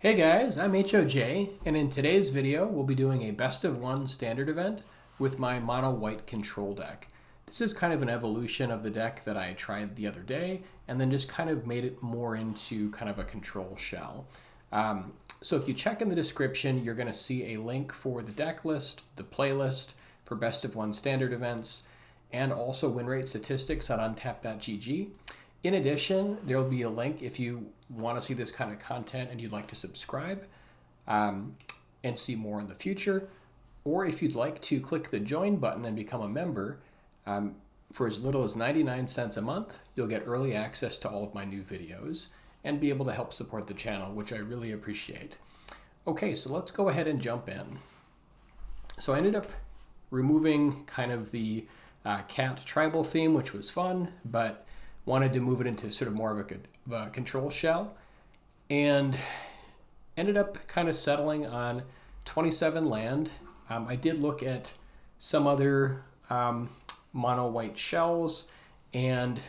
Hey guys, I'm HOJ, and in today's video we'll be doing a best of one standard event with my mono white control deck. This is kind of an evolution of the deck that I tried the other day and then just kind of made it more into kind of a control shell. So if you check in the description, you're going to see a link for the deck list, the playlist for best of one standard events, and also win rate statistics on untap.gg. In addition, there'll be a link if you want to see this kind of content and you'd like to subscribe and see more in the future, or if you'd like to click the join button and become a member, for as little as 99 cents a month, you'll get early access to all of my new videos and be able to help support the channel, which I really appreciate. Okay, so let's go ahead and jump in. So I ended up removing kind of the cat tribal theme, which was fun, but wanted to move it into sort of more of a control shell, and ended up kind of settling on 27 land. I did look at some other mono white shells and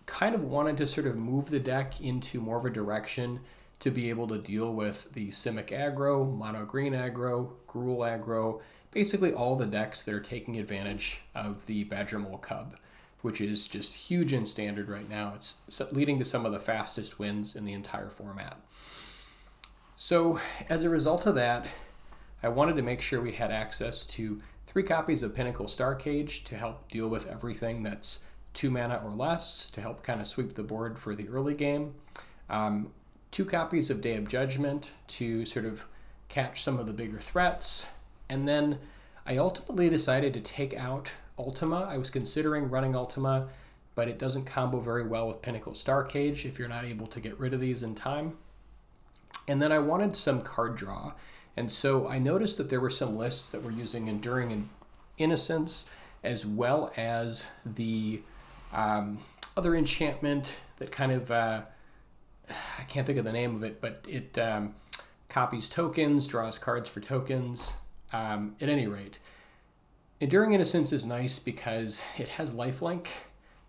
kind of wanted to sort of move the deck into more of a direction to be able to deal with the Simic aggro, mono green aggro, Gruul aggro, basically all the decks that are taking advantage of the Badger Mole Cub, which is just huge in standard right now. It's leading to some of the fastest wins in the entire format. So as a result of that, I wanted to make sure we had access to 3 copies of Pinnacle Starcage to help deal with everything that's 2 mana or less, to help kind of sweep the board for the early game. 2 copies of Day of Judgment to sort of catch some of the bigger threats. And then I ultimately decided to take out Ultima. I was considering running Ultima, but it doesn't combo very well with Pinnacle Starcage if you're not able to get rid of these in time. And then I wanted some card draw. And so I noticed that there were some lists that were using Enduring Innocence as well as the other enchantment that kind of, I can't think of the name of it, but it copies tokens, draws cards for tokens. At any rate, Enduring Innocence is nice because it has lifelink,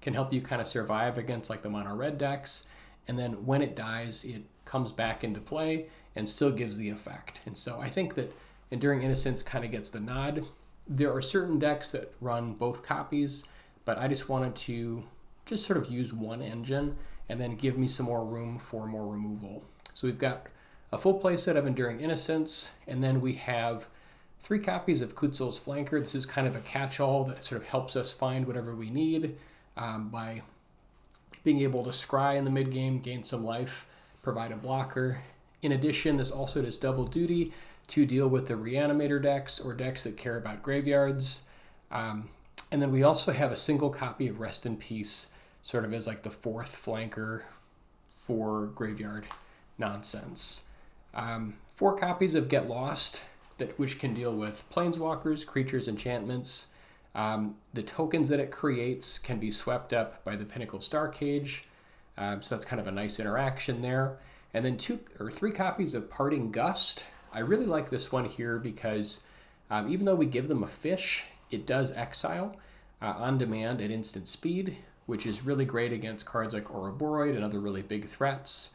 can help you kind of survive against like the mono red decks, and then when it dies, it comes back into play and still gives the effect. And so I think that Enduring Innocence kind of gets the nod. There are certain decks that run both copies, but I just wanted to just sort of use one engine and then give me some more room for more removal. So we've got a full play set of Enduring Innocence, and then we have 3 copies of Kutzil's Flanker. This is kind of a catch-all that sort of helps us find whatever we need by being able to scry in the mid-game, gain some life, provide a blocker. In addition, this also does double duty to deal with the Reanimator decks or decks that care about graveyards. And then we also have a single copy of Rest in Peace, sort of as like the 4th flanker for graveyard nonsense. 4 copies of Get Lost, which can deal with planeswalkers, creatures, enchantments. The tokens that it creates can be swept up by the Pinnacle Starcage, so that's kind of a nice interaction there. And then 2 or 3 copies of Parting Gust. I really like this one here because even though we give them a fish, it does exile on demand at instant speed, which is really great against cards like Ouroboros and other really big threats.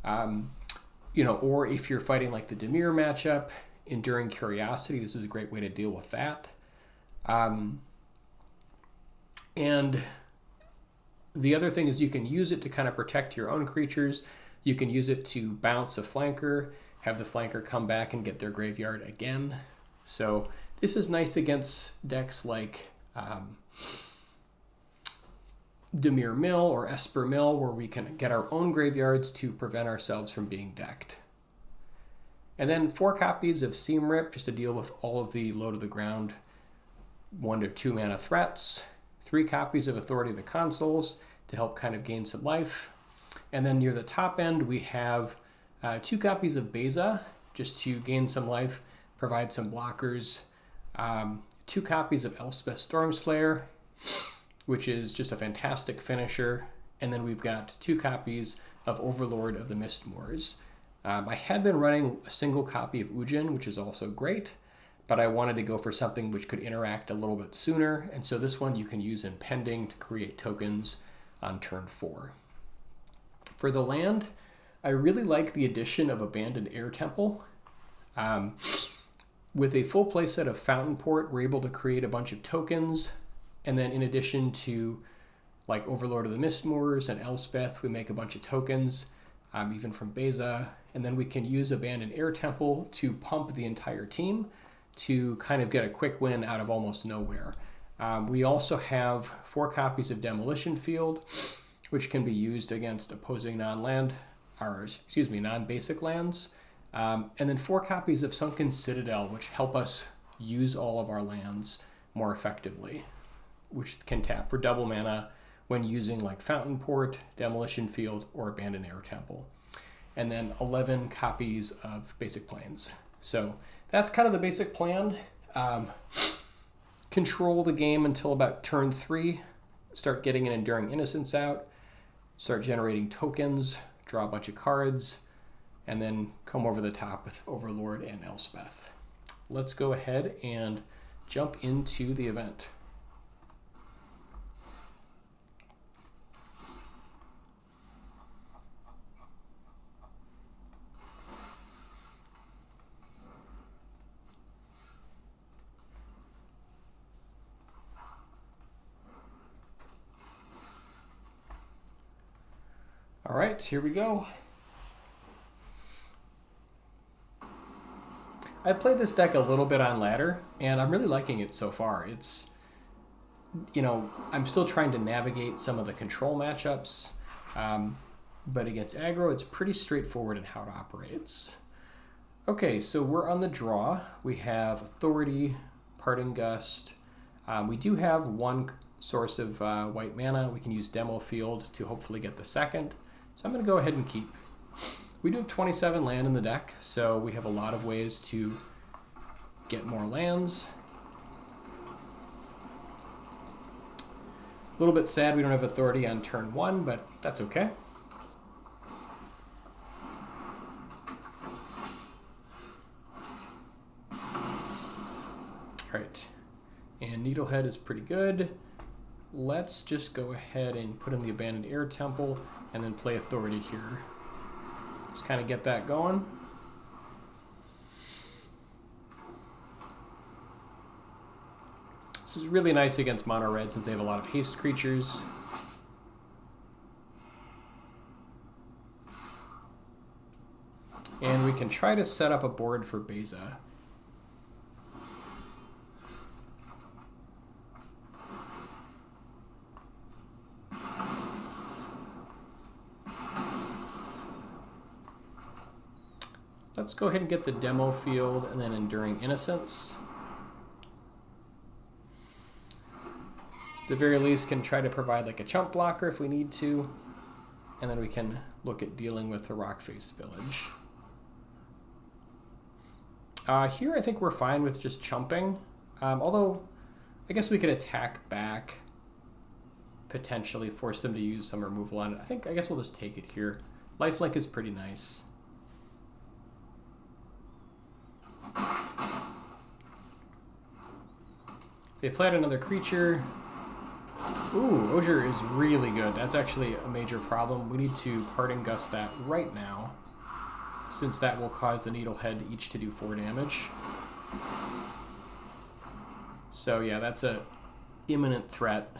Or if you're fighting like the Temur matchup, Enduring Curiosity, this is a great way to deal with that. And the other thing is you can use it to kind of protect your own creatures. You can use it to bounce a flanker, have the flanker come back and get their graveyard again. So this is nice against decks like Demir Mill or Esper Mill, where we can get our own graveyards to prevent ourselves from being decked. And then 4 copies of Seam Rip, just to deal with all of the low to the ground 1 to 2 mana threats. 3 copies of Authority of the Consuls to help kind of gain some life. And then near the top end, we have 2 copies of Beza, just to gain some life, provide some blockers. 2 copies of Elspeth Stormslayer, which is just a fantastic finisher. And then we've got 2 copies of Overlord of the Mistmoors. I had been running a single copy of Ugin, which is also great, but I wanted to go for something which could interact a little bit sooner, and so this one you can use in Pending to create tokens on turn 4. For the land, I really like the addition of Abandoned Air Temple. With a full playset of Fountainport, we're able to create a bunch of tokens, and then in addition to like Overlord of the Mistmoors and Elspeth, we make a bunch of tokens, even from Beza, and then we can use Abandoned Air Temple to pump the entire team to kind of get a quick win out of almost nowhere. We also have 4 copies of Demolition Field, which can be used against opposing non-basic lands. And then 4 copies of Sunken Citadel, which help us use all of our lands more effectively, which can tap for double mana when using like Fountainport, Demolition Field, or Abandoned Air Temple. And then 11 copies of Basic Plains. So that's kind of the basic plan. Control the game until about turn 3, start getting an Enduring Innocence out, start generating tokens, draw a bunch of cards, and then come over the top with Overlord and Elspeth. Let's go ahead and jump into the event. All right, here we go. I played this deck a little bit on ladder, and I'm really liking it so far. It's, you know, I'm still trying to navigate some of the control matchups, but against aggro, it's pretty straightforward in how it operates. Okay, so we're on the draw. We have Authority, Parting Gust. We do have 1 source of white mana. We can use Demo Field to hopefully get the second. So I'm going to go ahead and keep. We do have 27 land in the deck, so we have a lot of ways to get more lands. A little bit sad we don't have Authority on turn 1, but that's okay. Alright, and Needlehead is pretty good. Let's just go ahead and put in the Abandoned Air Temple and then play Authority here. Just kind of get that going. This is really nice against mono red since they have a lot of haste creatures. And we can try to set up a board for Beza. Let's go ahead and get the Demo Field and then Enduring Innocence. At the very least, can try to provide like a chump blocker if we need to, and then we can look at dealing with the Rockface Village. Here I think we're fine with just chumping, although I guess we could attack back, potentially force them to use some removal on it. I guess we'll just take it here. Lifelink is pretty nice. They played another creature. Ooh, Osier is really good. That's actually a major problem. We need to Parting Gust that right now, since that will cause the Needlehead each to do 4 damage. So yeah, that's a imminent threat.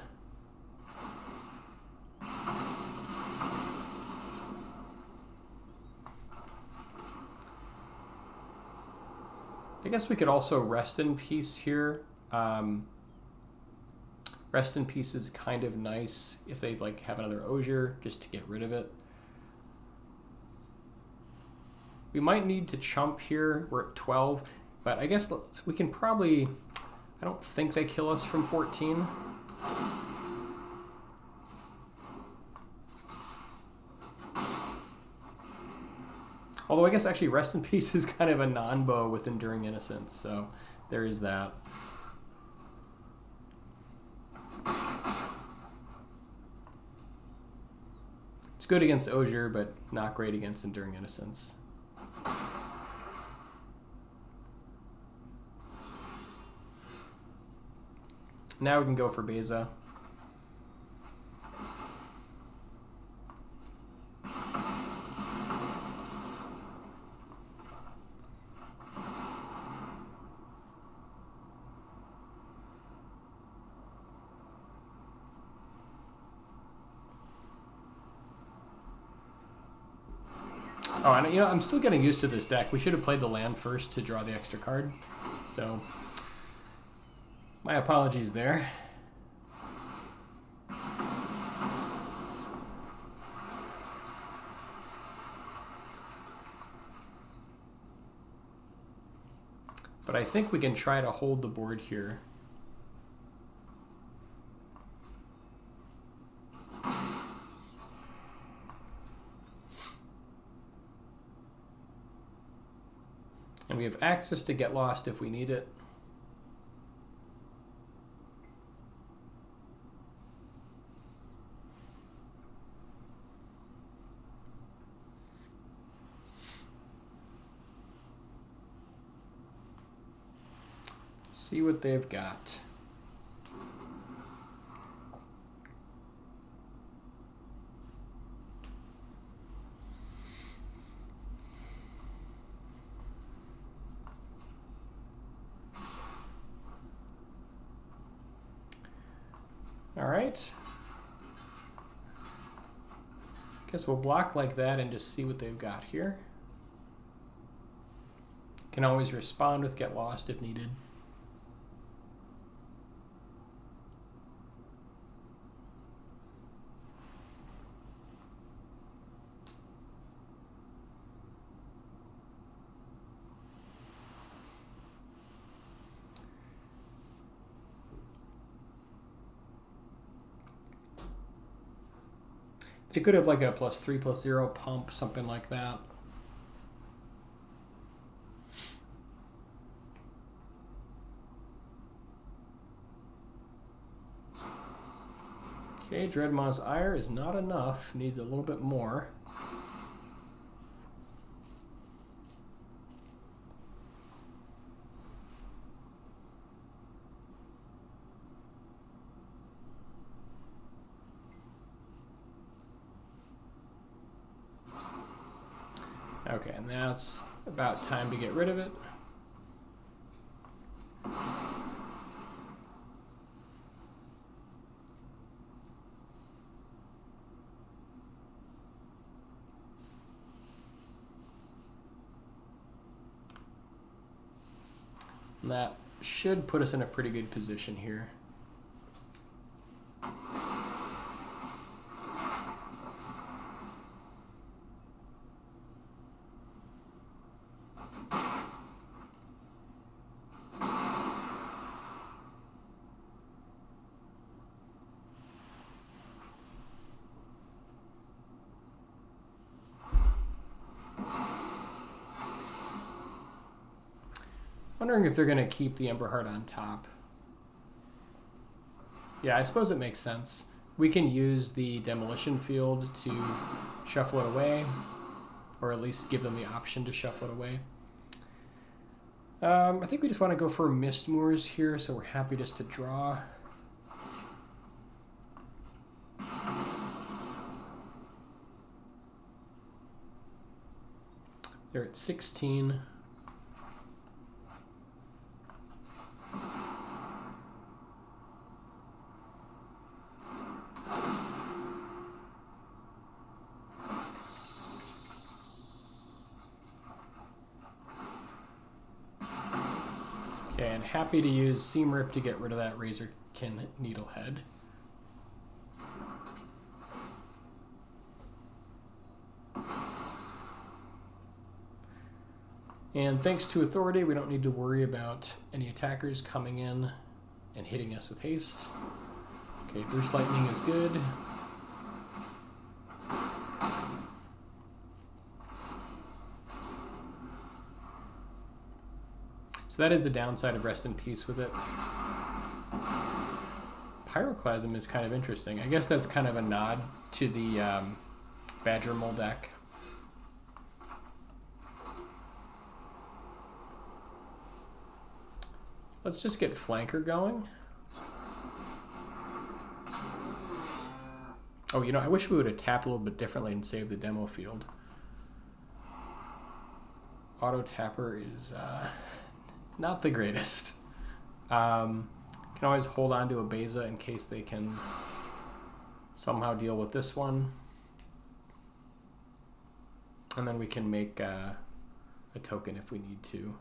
I guess we could also Rest in Peace here. Rest in Peace is kind of nice if they like have another Osier just to get rid of it. We might need to chump here. We're at 12, but I guess we can probably... I don't think they kill us from 14. Although I guess actually Rest in Peace is kind of a non-bow with Enduring Innocence, so there is that. It's good against Osier, but not great against Enduring Innocence. Now we can go for Beza. Oh, and you know, I'm still getting used to this deck. We should have played the land first to draw the extra card. So, my apologies there. But I think we can try to hold the board here. And we have access to Get Lost if we need it. Let's see what they've got. All right. Guess we'll block like that and just see what they've got here. Can always respond with Get Lost if needed. They could have like a +3/+0 pump, something like that. Okay, Dreadmaw's Ire is not enough. Needs a little bit more. Okay, and that's about time to get rid of it. And that should put us in a pretty good position here. Wondering if they're going to keep the Ember Heart on top. Yeah, I suppose it makes sense. We can use the Demolition Field to shuffle it away, or at least give them the option to shuffle it away. I think we just want to go for Mist Moors here, so we're happy just to draw. They're at 16. Okay, and happy to use Seam Rip to get rid of that Razorkin Needlehead. And thanks to Authority, we don't need to worry about any attackers coming in and hitting us with haste. Okay, Burst Lightning is good. So that is the downside of Rest in Peace with it. Pyroclasm is kind of interesting. I guess that's kind of a nod to the Badger Mole deck. Let's just get Flanker going. Oh, you know, I wish we would have tapped a little bit differently and saved the demo field. Auto Tapper is not the greatest. Can always hold on to a Beza in case they can somehow deal with this one. And then we can make a token if we need to. You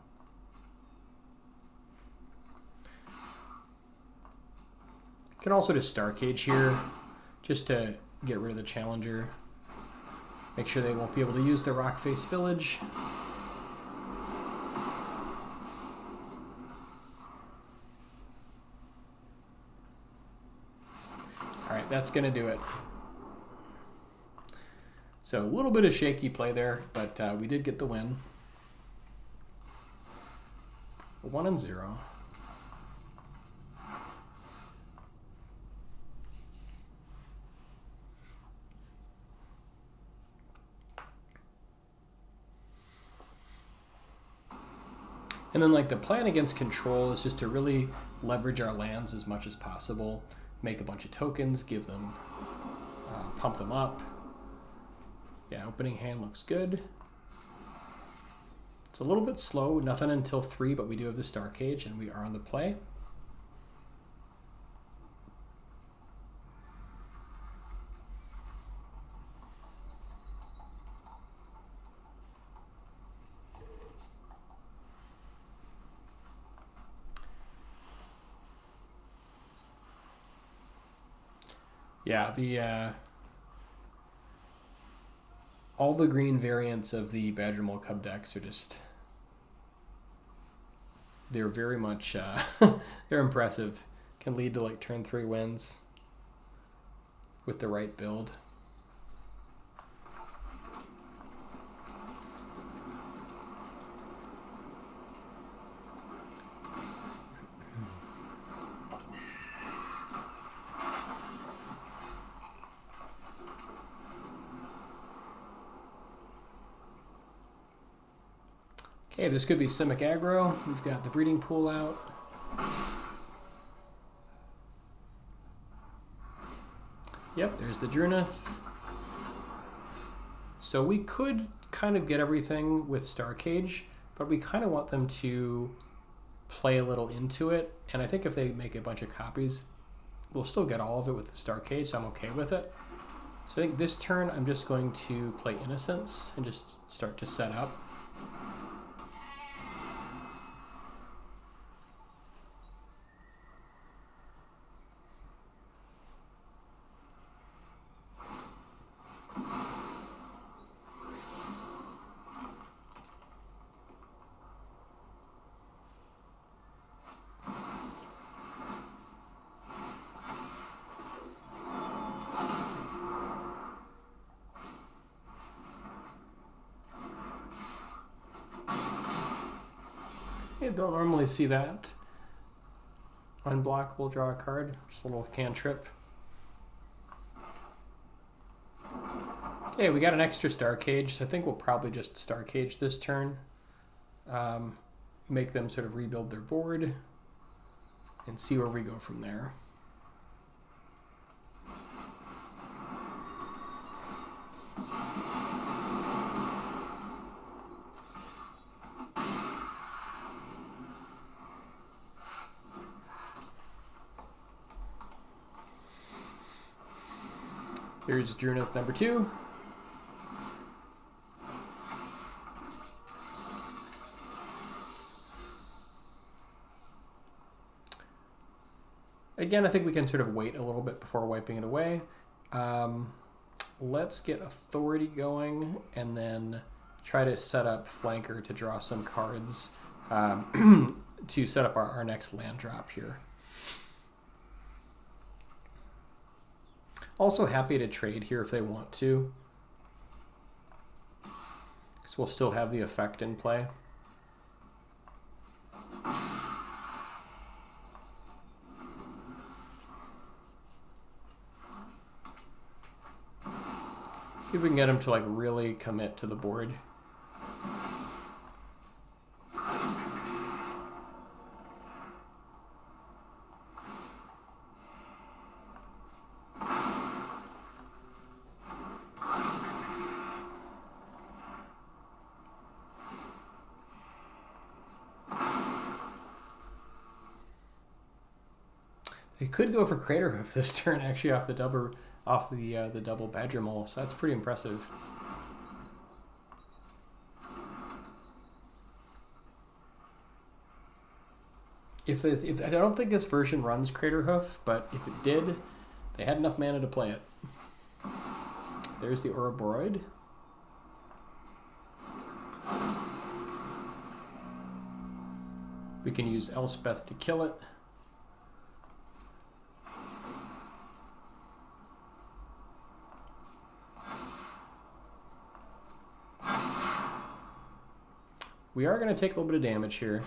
can also just Starcage here, just to get rid of the challenger. Make sure they won't be able to use the Rockface Village. Alright, that's going to do it. So a little bit of shaky play there, but we did get the win. 1-0. And then like the plan against control is just to really leverage our lands as much as possible, make a bunch of tokens, give them, pump them up. Yeah, opening hand looks good. It's a little bit slow, nothing until 3, but we do have the Starcage and we are on the play. Yeah, all the green variants of the Badger Mole Cub decks are just, they're very much, they're impressive. Can lead to like turn 3 wins with the right build. Okay, this could be Simic Aggro. We've got the breeding pool out. Yep, there's the Drunith. So we could kind of get everything with Starcage, but we kind of want them to play a little into it. And I think if they make a bunch of copies, we'll still get all of it with the Starcage, so I'm okay with it. So I think this turn I'm just going to play Innocence and just start to set up. You don't normally see that. Unblock, we'll draw a card. Just a little cantrip. Okay, we got an extra Starcage, so I think we'll probably just Starcage this turn. Make them sort of rebuild their board and see where we go from there. Here's Drunith number 2. Again, I think we can sort of wait a little bit before wiping it away. Let's get Authority going and then try to set up Flanker to draw some cards to set up our next land drop here. Also happy to trade here if they want to, because we'll still have the effect in play. See if we can get him to like really commit to the board. He could go for Crater Hoof this turn, actually, off the double Badger Mole, so that's pretty impressive. If I don't think this version runs Craterhoof, but if it did, they had enough mana to play it. There's the Ouroboros. We can use Elspeth to kill it. We are going to take a little bit of damage here.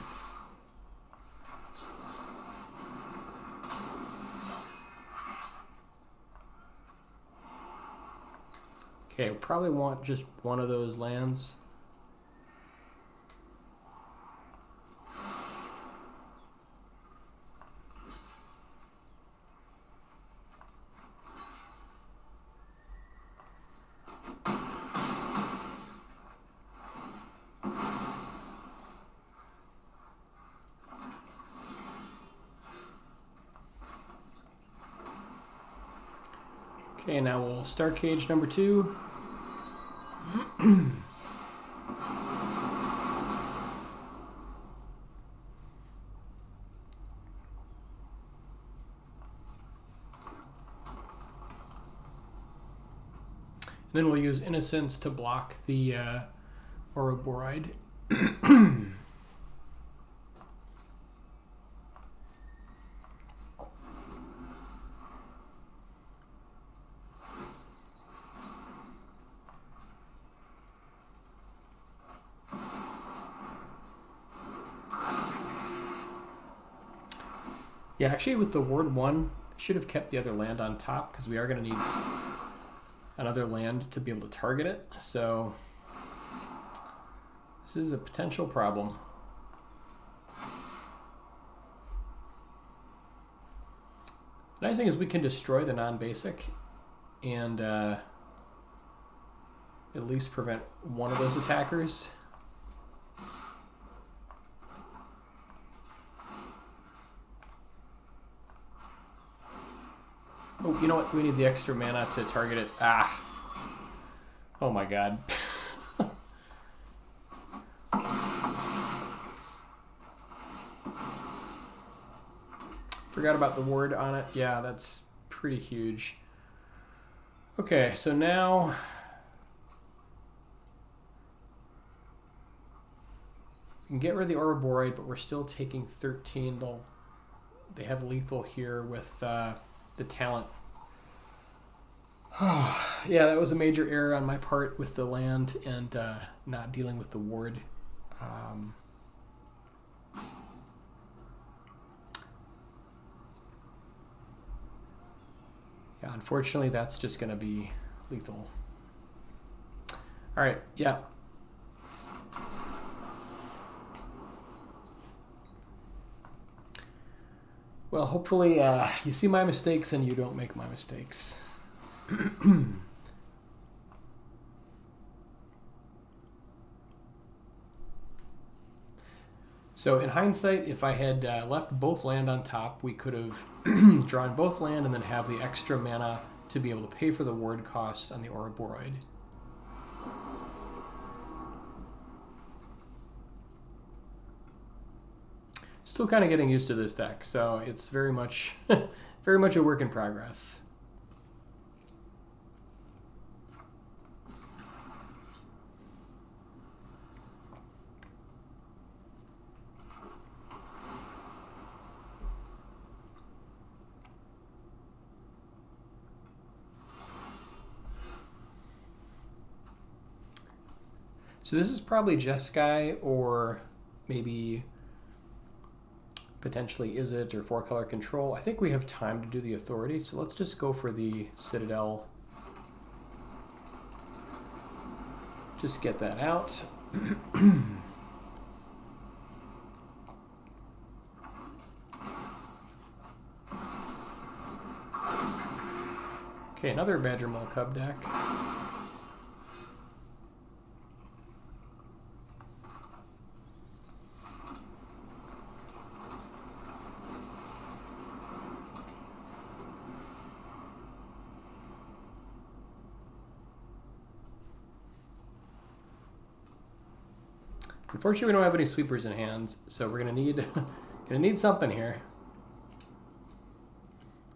Okay, we probably want just one of those lands. Okay, now we'll Starcage number 2. Then we'll use Innocence to block the Ouroboros. Yeah, actually with the ward 1, I should have kept the other land on top because we are going to need another land to be able to target it. So this is a potential problem. The nice thing is we can destroy the non-basic and at least prevent one of those attackers. Oh, you know what? We need the extra mana to target it. Ah. Oh my god. Forgot about the ward on it. Yeah, that's pretty huge. Okay, so now we can get rid of the Ouroboros, but we're still taking 13. They have lethal here with the talent. Yeah, that was a major error on my part with the land and not dealing with the ward. Yeah, unfortunately, that's just going to be lethal. All right, yeah. Well, hopefully you see my mistakes and you don't make my mistakes. So in hindsight, if I had left both land on top, we could have drawn both land and then have the extra mana to be able to pay for the ward cost on the Ouroboros. Still kind of getting used to this deck, so it's very much, very much a work in progress. So this is probably Jeskai or maybe potentially Is It or 4-color control. I think we have time to do the authority, so let's just go for the Citadel. Just get that out. Okay, another Badger Mole Cub deck. Unfortunately, we don't have any sweepers in hand, so we're gonna need Gonna need something here.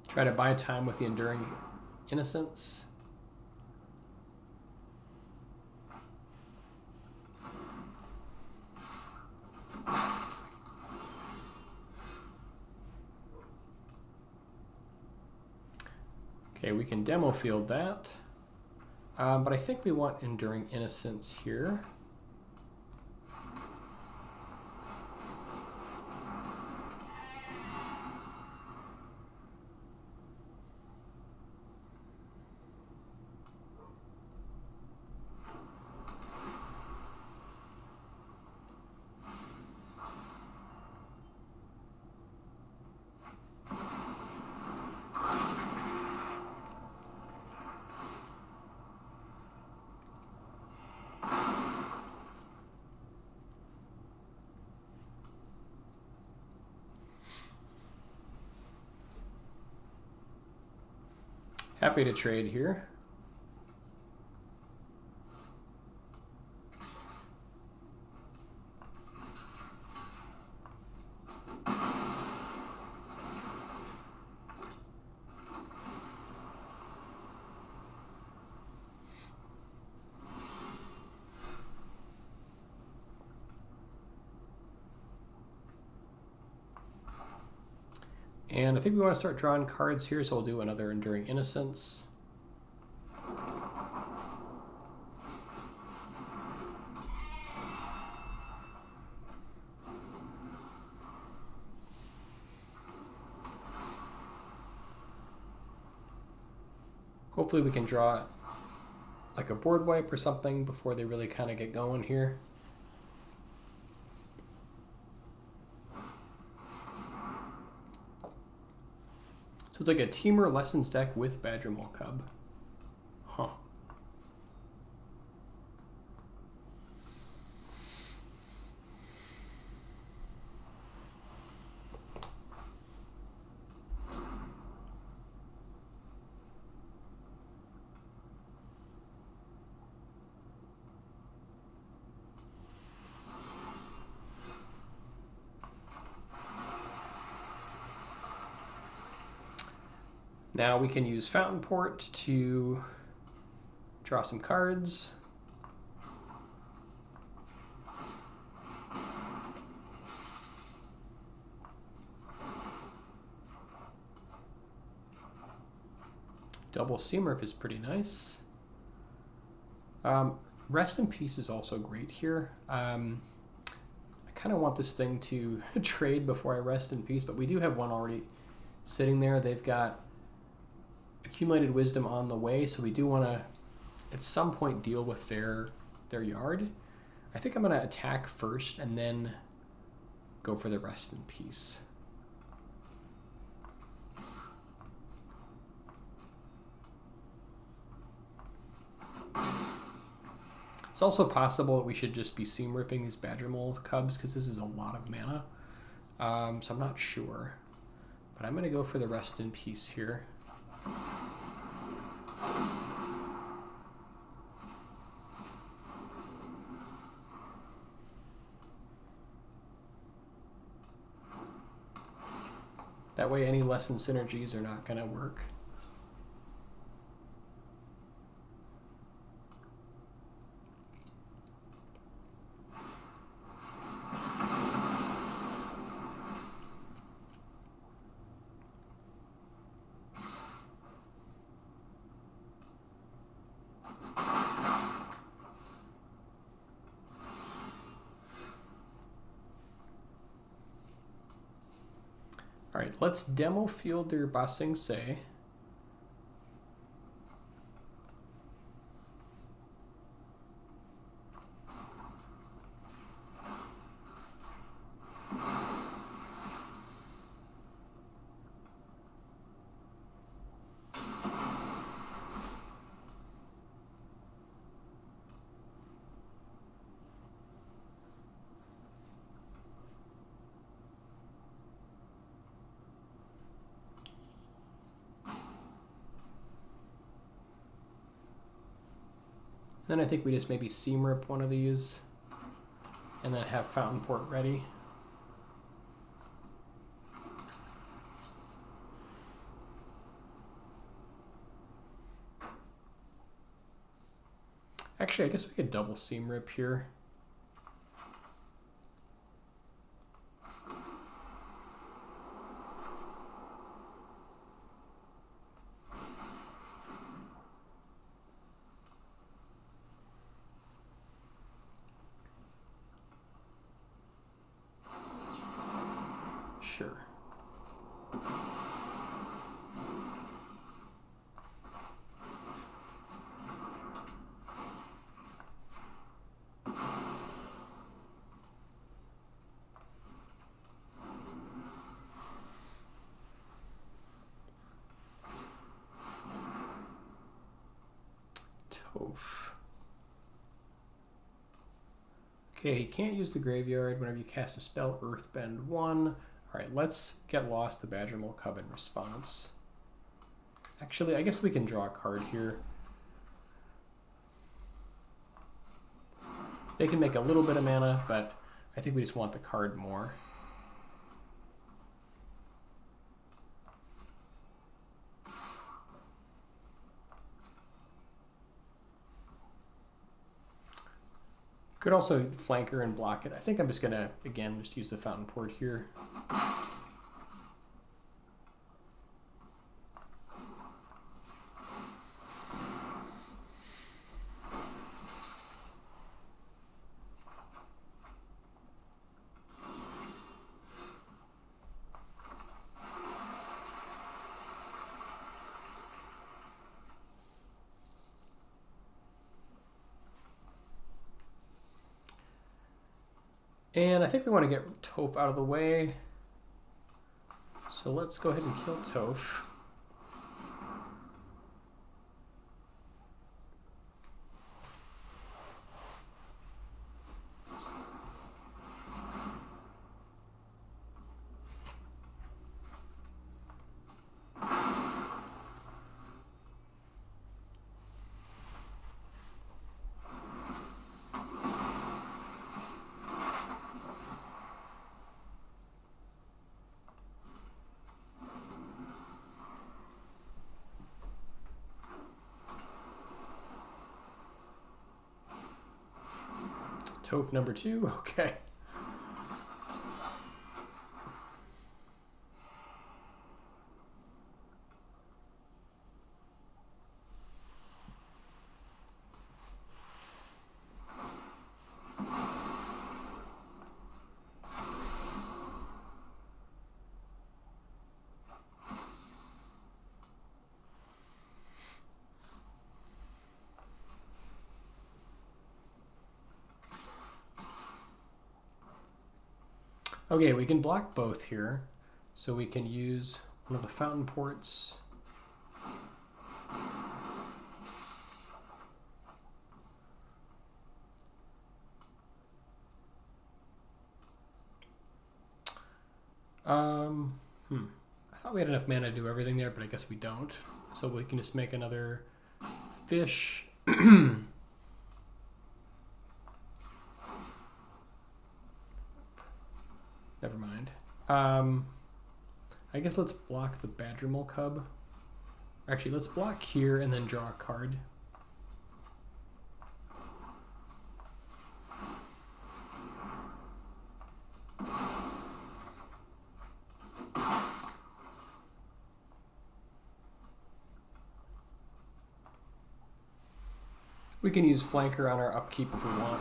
Try to buy time with the Enduring Innocence. Okay, we can demo field that. But I think we want Enduring Innocence here. Happy to trade here. And I think we want to start drawing cards here, so we'll do another Enduring Innocence. Hopefully we can draw like a board wipe or something before they really kind of get going here. So it's like a Temur Lessons deck with Badger Mole Cub. Huh. Now we can use Fountainport to draw some cards. Double Simic is pretty nice. Rest in Peace is also great here. I kind of want this thing to trade before I Rest in Peace, but we do have one already sitting there. They've got Accumulated Wisdom on the way, so we do want to at some point deal with their yard. I think I'm going to attack first and then go for the Rest in Peace. It's also possible that we should just be seam ripping these Badger Mole Cubs because this is a lot of mana. So I'm not sure, but I'm going to go for the Rest in Peace here. That way any lesson synergies are not going to work. All right, let's demo field their Ba Sing Se. Then I think we just maybe seam rip one of these and then have Fountainport ready. Actually, I guess we could double seam rip here. Sure. Okay, you can't use the graveyard whenever you cast a spell, Earthbend 1. Alright, let's get Lost the Badgermole Cub in response. Actually, I guess we can draw a card here. They can make a little bit of mana, but I think we just want the card more. Could also flank her and block it. I think I'm just gonna, again, just use the Fountainport here. And I think we want to get Toph out of the way. So let's go ahead and kill Toph. Toph number 2, okay. Okay, we can block both here. So we can use one of the Fountainports. I thought we had enough mana to do everything there, but I guess we don't. So we can just make another fish. Never mind. I guess let's block the Badgermole Cub. Actually, let's block here and then draw a card. We can use Flanker on our upkeep if we want.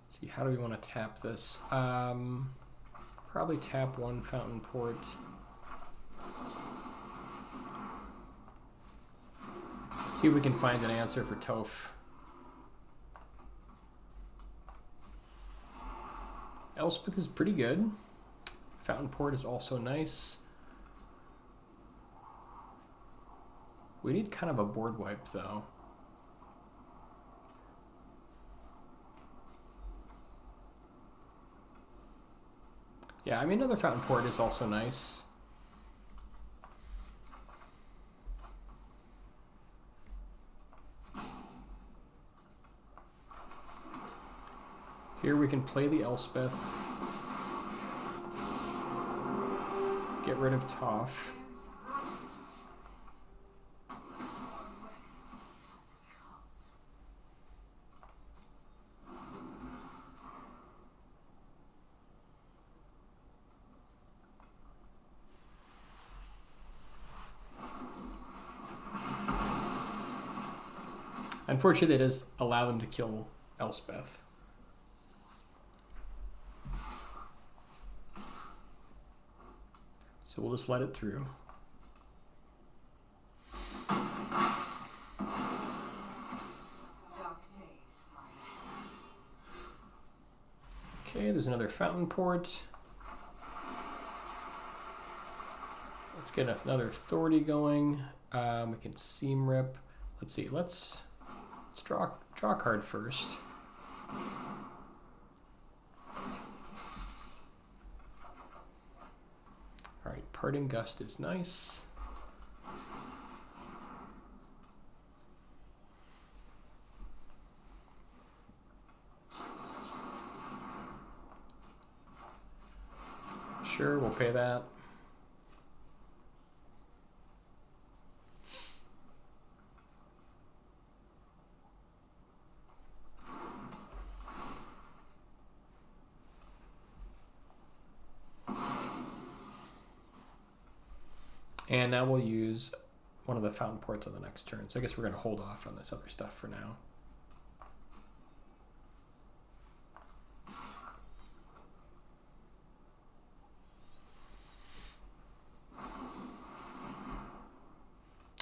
See, how do we want to tap this? Probably tap one Fountainport. See if we can find an answer for Toph. Elspeth is pretty good. Fountainport is also nice. We need kind of a board wipe, though. Yeah, I mean, another Fountainport is also nice. Here we can play the Elspeth. Get rid of Toph. Unfortunately, that does allow them to kill Elspeth. So we'll just let it through. Okay, there's another Fountainport. Let's get another Authority going. We can Seam Rip. Let's see. Let's draw a card first. All right, Parting Gust is nice. Sure, we'll pay that. And now we'll use one of the Fountainports on the next turn. So I guess we're going to hold off on this other stuff for now.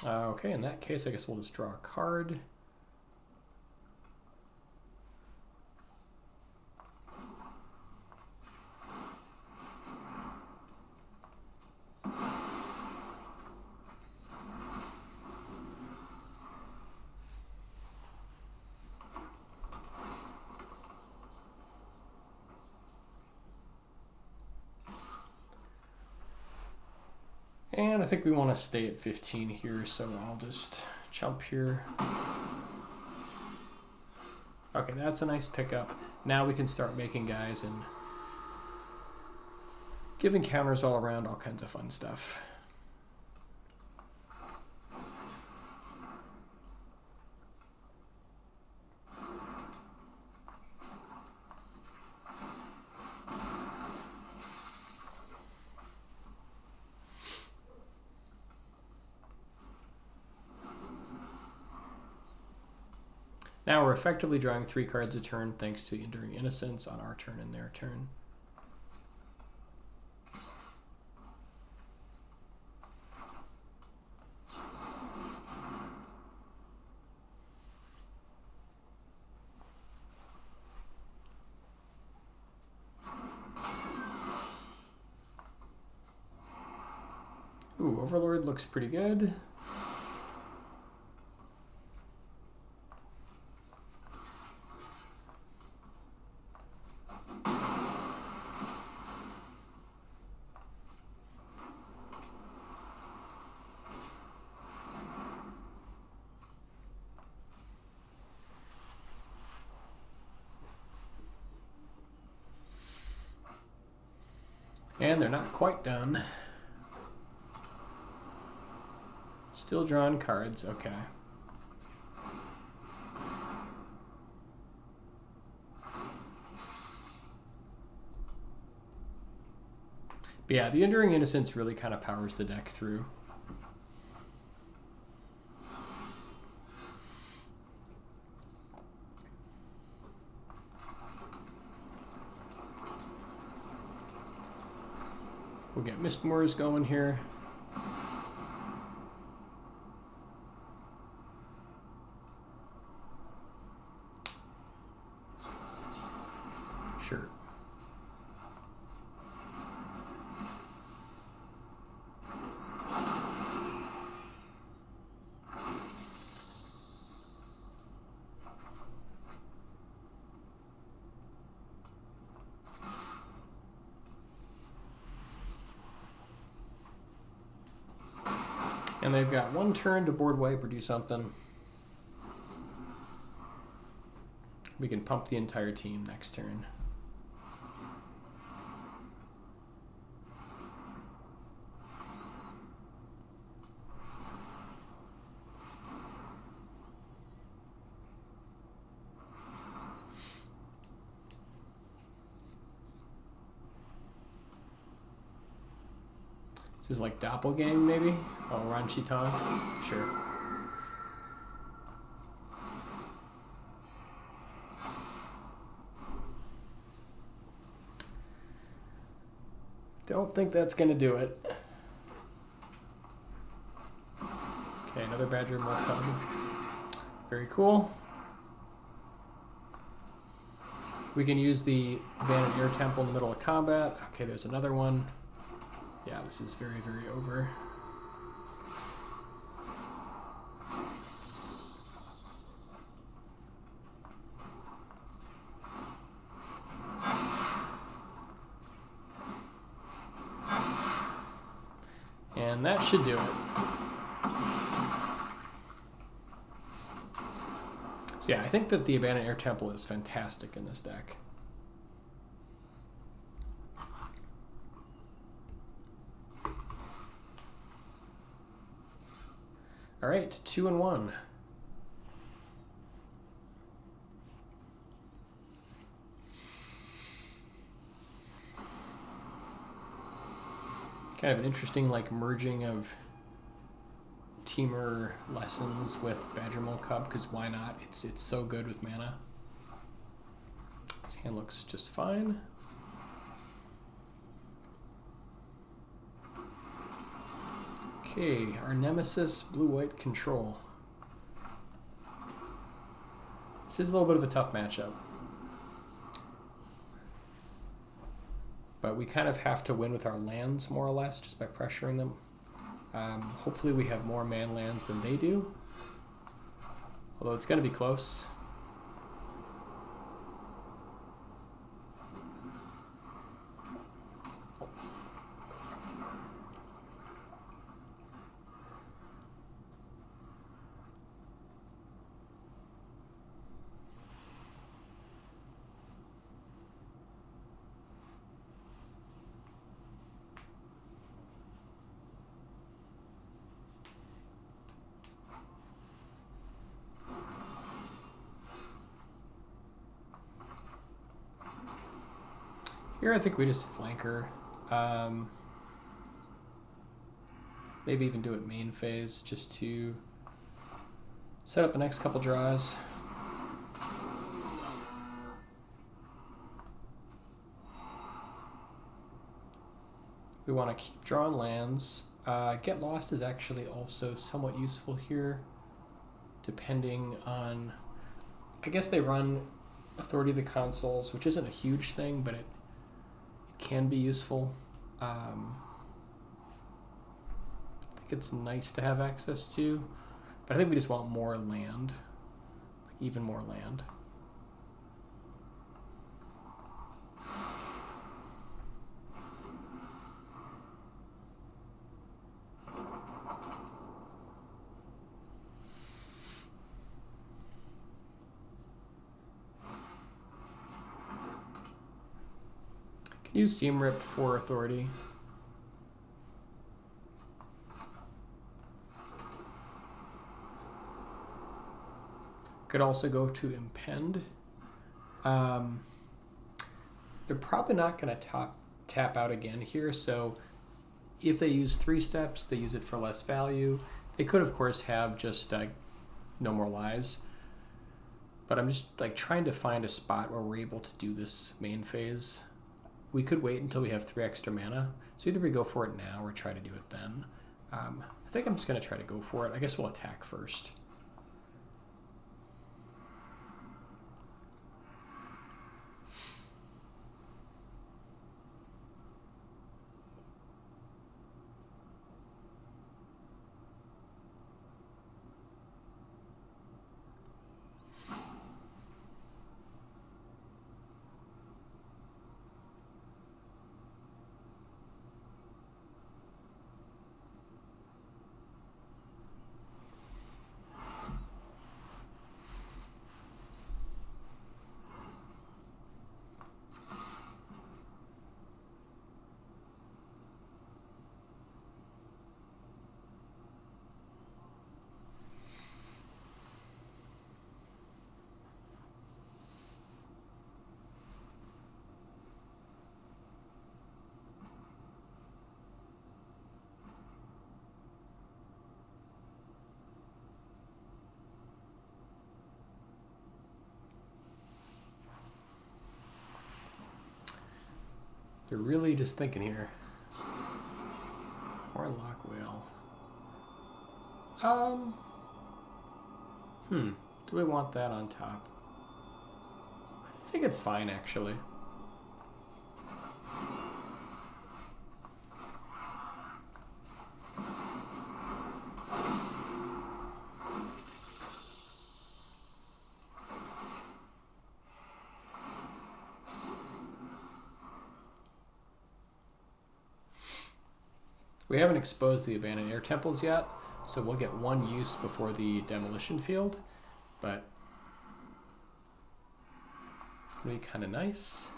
Okay, in that case, I guess we'll just draw a card. And I think we want to stay at 15 here, so I'll just jump here. Okay, that's a nice pickup. Now we can start making guys and giving counters all around, all kinds of fun stuff. Now we're effectively drawing 3 cards a turn thanks to Enduring Innocence on our turn and their turn. Ooh, Overlord looks pretty good. And they're not quite done. Still drawing cards, okay. But yeah, the Enduring Innocence really kind of powers the deck through. We'll get Mistmoors going here. Sure. And they've got 1 turn to board wipe or do something. We can pump the entire team next turn. This is like Doppelgang, maybe? Oh, Ranchitan? Sure. Don't think that's going to do it. Okay, another Badger more coming. Very cool. We can use the Abandoned Air Temple in the middle of combat. Okay, there's another one. Yeah, this is very, very over. And that should do it. So yeah, I think that the Abandoned Air Temple is fantastic in this deck. All right, 2-1. Kind of an interesting like merging of Temur lessons with Badger Mole Cub, because why not? It's so good with mana. This hand looks just fine. Okay, our nemesis, blue-white control. This is a little bit of a tough matchup. But we kind of have to win with our lands, more or less, just by pressuring them. Hopefully we have more man lands than they do. Although it's going to be close. Here I think we just flank her. Maybe even do it main phase just to set up the next couple draws. We want to keep drawing lands. Get Lost is actually also somewhat useful here, depending on... I guess they run Authority of the Consuls, which isn't a huge thing, but it can be useful. I think it's nice to have access to, but I think we just want more land, like even more land. Use Seam Rip for authority. Could also go to Impend. They're probably not going to tap out again here, so if they use 3 steps, they use it for less value. They could, of course, have just No More Lies. But I'm just like trying to find a spot where we're able to do this main phase. We could wait until we have 3 extra mana. So either we go for it now or try to do it then. I think I'm just going to try to go for it. I guess we'll attack first. They're really just thinking here. Hornlock Whale. Do we want that on top? I think it's fine, actually. We haven't exposed the abandoned air temples yet, so we'll get one use before the demolition field, but it's going to be kind of nice.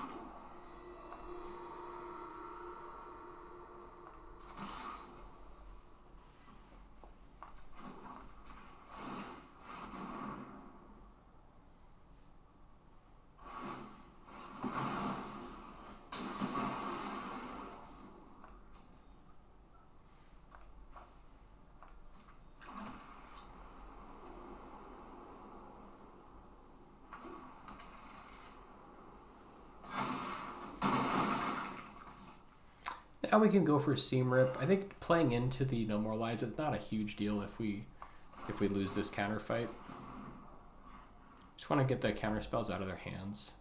Now we can go for Seam Rip. I think playing into the No More Lies is not a huge deal if we lose this counter fight. Just want to get the counter spells out of their hands.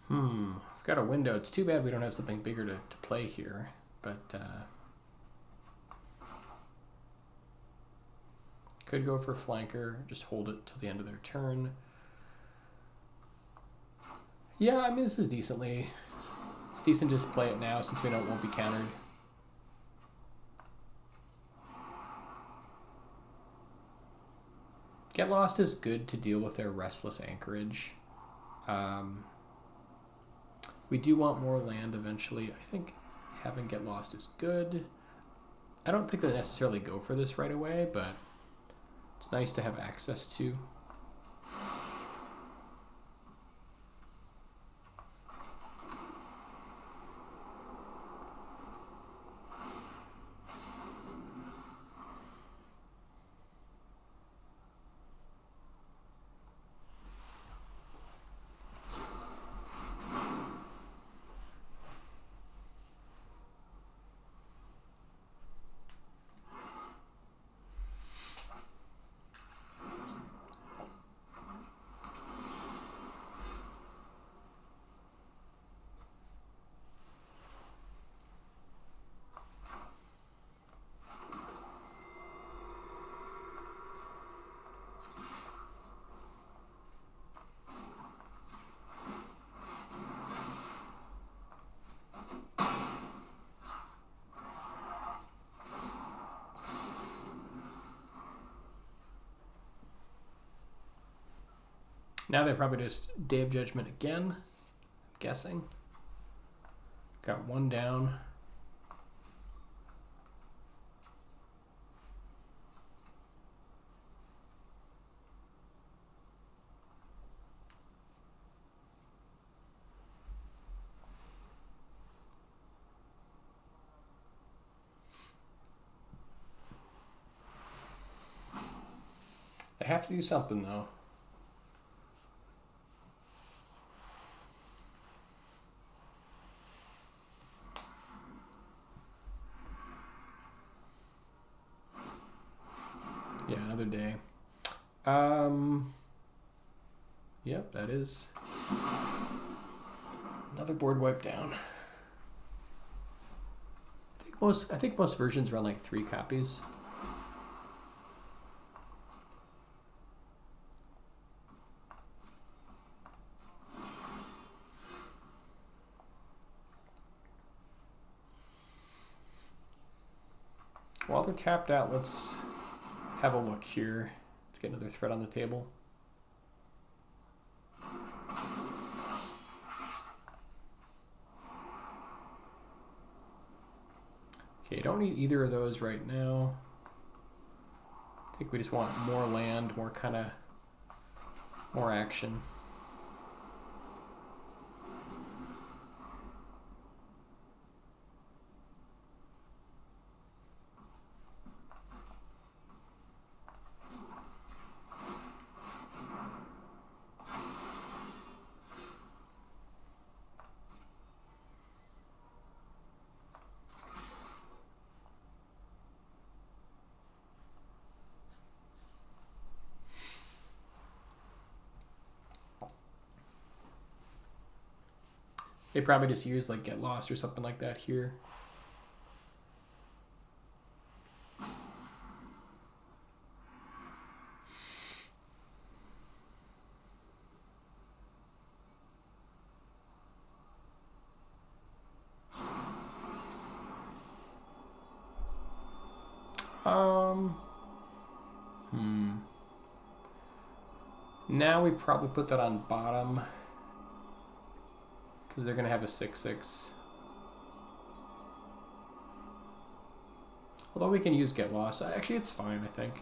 We've got a window. It's too bad we don't have something bigger to play here, but could go for flanker, just hold it till the end of their turn. Yeah, I mean, this is decently, it's decent to just play it now since we know it won't be countered. Get Lost is good to deal with their Restless Anchorage. We do want more land eventually. I think having Get Lost is good. I don't think they necessarily go for this right away, but it's nice to have access to. Now they probably just Day of Judgment again, I'm guessing. Got one down. They have to do something though. Yeah, another day. Yep, that is another board wipe down. I think most versions run like 3 copies. While they're tapped out, let's have a look here. Let's get another threat on the table. Okay, don't need either of those right now. I think we just want more land, more action. They probably just use like Get Lost or something like that here. Now we probably put that on bottom because they're going to have a 6/6. Although we can use Get Lost. Actually, it's fine, I think.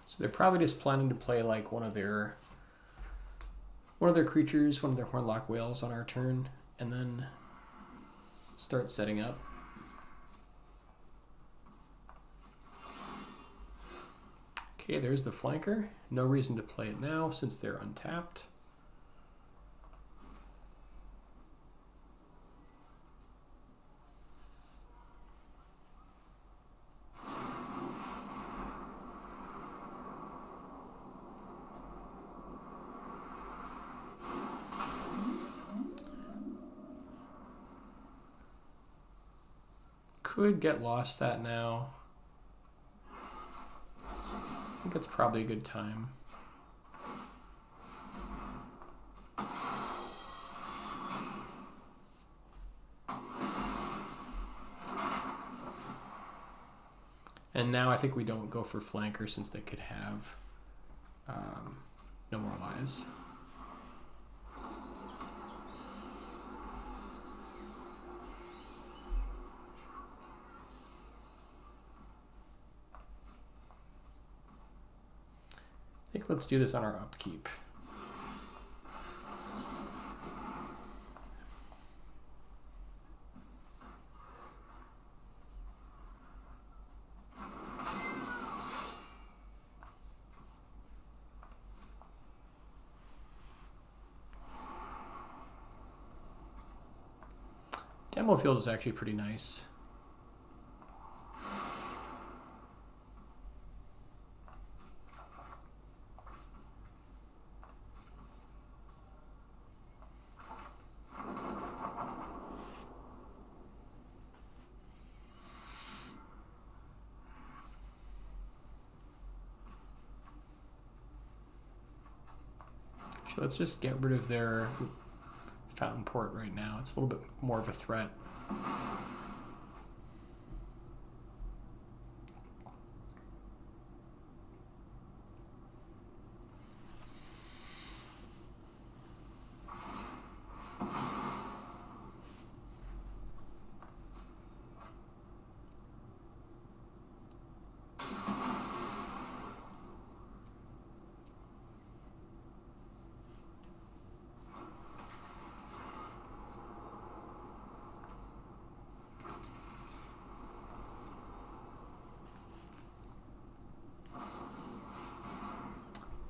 So they're probably just planning to play like one of their creatures, one of their Hornlock Whales on our turn, and then start setting up. Okay, there's the flanker. No reason to play it now since they're untapped. Could Get Lost that now. I think it's probably a good time. And now I think we don't go for flanker since they could have no more lies. I think let's do this on our upkeep. Demo Field is actually pretty nice. So let's just get rid of their Fountainport right now. It's a little bit more of a threat.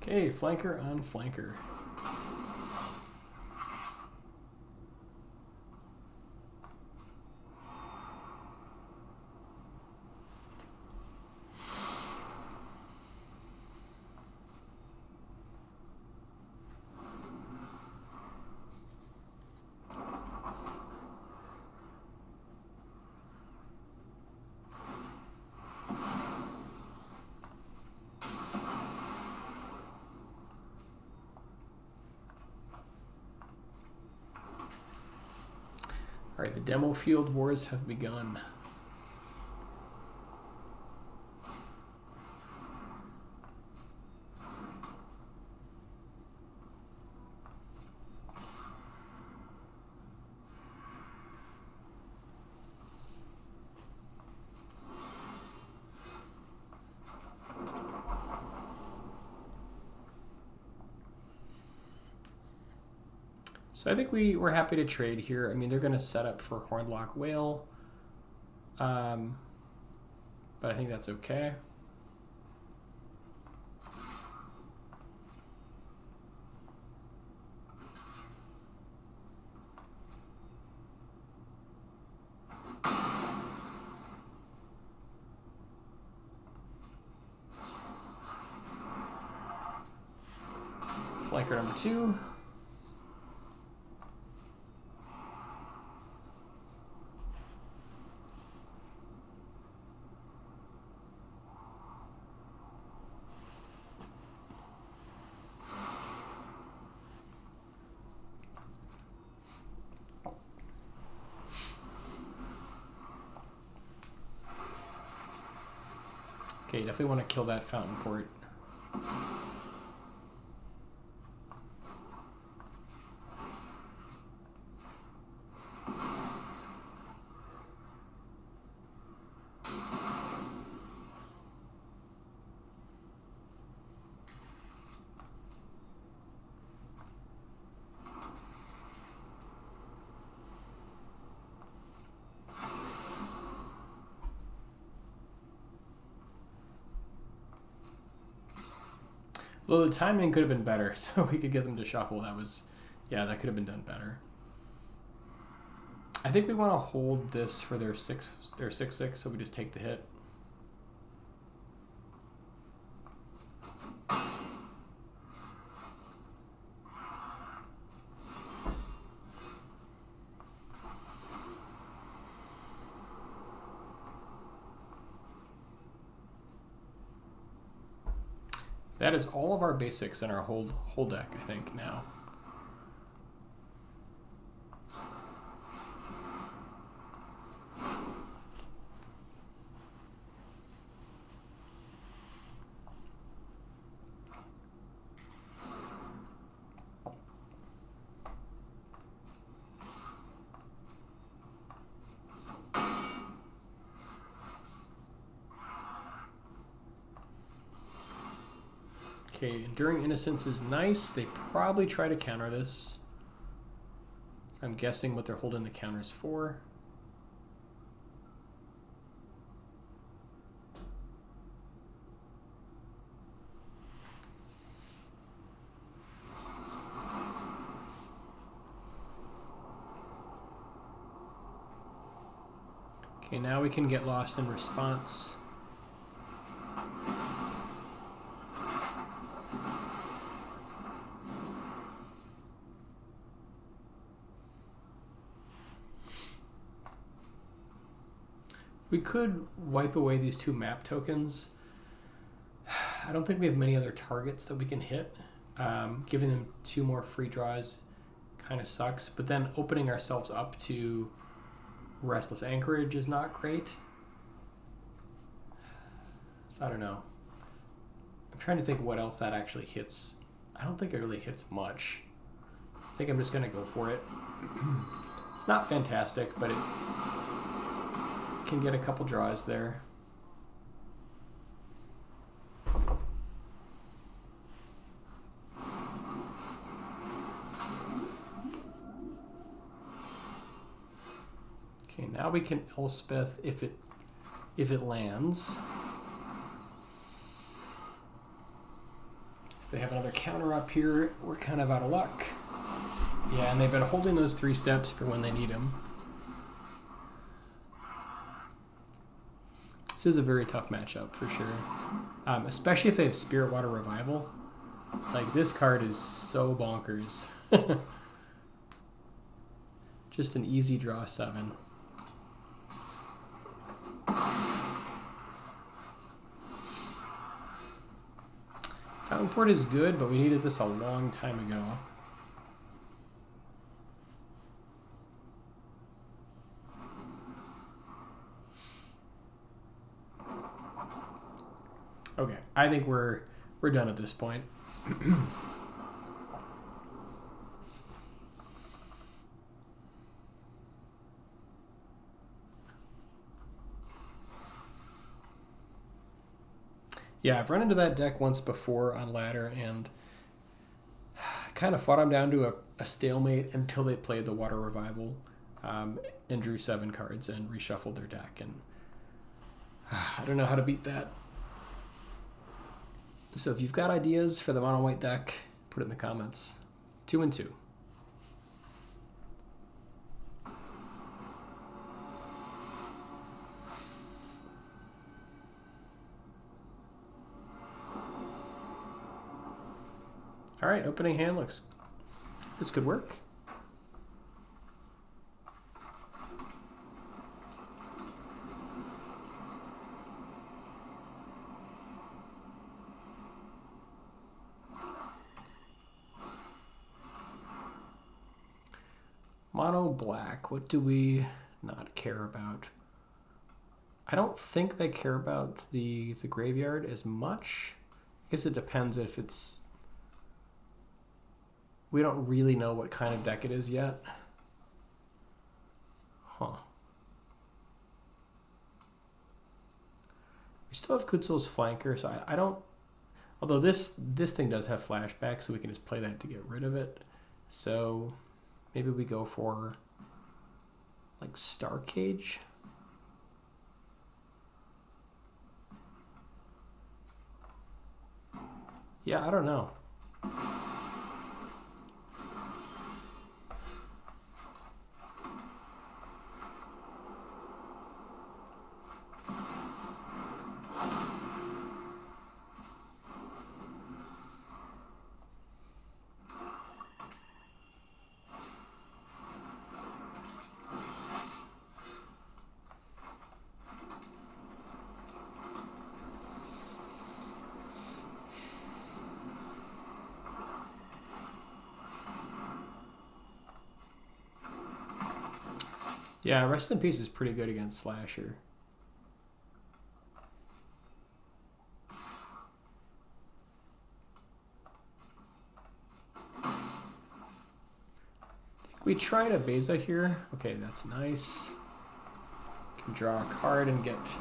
Okay, flanker on flanker. All right, the Demo Field wars have begun. So I think we're happy to trade here. I mean, they're going to set up for Hornlock Whale, but I think that's okay. Flanker number 2. Okay, you definitely want to kill that Fountainport. Well, the timing could have been better, so we could get them to shuffle. That was, yeah, that could have been done better. I think we want to hold this for their 6/6, so we just take the hit. That is all of our basics in our whole deck, I think, now. Okay, Enduring Innocence is nice. They probably try to counter this. So I'm guessing what they're holding the counters for. Okay, now we can get Lost in Response. We could wipe away these 2 map tokens. I don't think we have many other targets that we can hit. Giving them 2 more free draws kind of sucks, but then opening ourselves up to Restless Anchorage is not great. So I don't know. I'm trying to think what else that actually hits. I don't think it really hits much. I think I'm just going to go for it. It's not fantastic, but it can get a couple draws there. Okay, now we can Elspeth if it lands. If they have another counter up here, we're kind of out of luck. Yeah, and they've been holding those 3 steps for when they need them. This is a very tough matchup for sure, especially if they have Spirit Water Revival. Like, this card is so bonkers. Just an easy draw 7. Fountainport is good, but we needed this a long time ago. Okay, I think we're done at this point. Yeah, I've run into that deck once before on ladder, and kind of fought them down to a stalemate until they played the Water Revival and drew 7 cards and reshuffled their deck. And I don't know how to beat that. So if you've got ideas for the mono white deck, put it in the comments. 2 and 2. All right, opening hand looks, this could work. Mono black, what do we not care about? I don't think they care about the graveyard as much. I guess it depends if it's... We don't really know what kind of deck it is yet. Huh. We still have Kutzil's flanker, so I don't... Although this thing does have flashback, so we can just play that to get rid of it. So maybe we go for like Starcage. Yeah, I don't know. Yeah, Rest in Peace is pretty good against Slasher. We tried a Beza here. Okay, that's nice. Can draw a card and get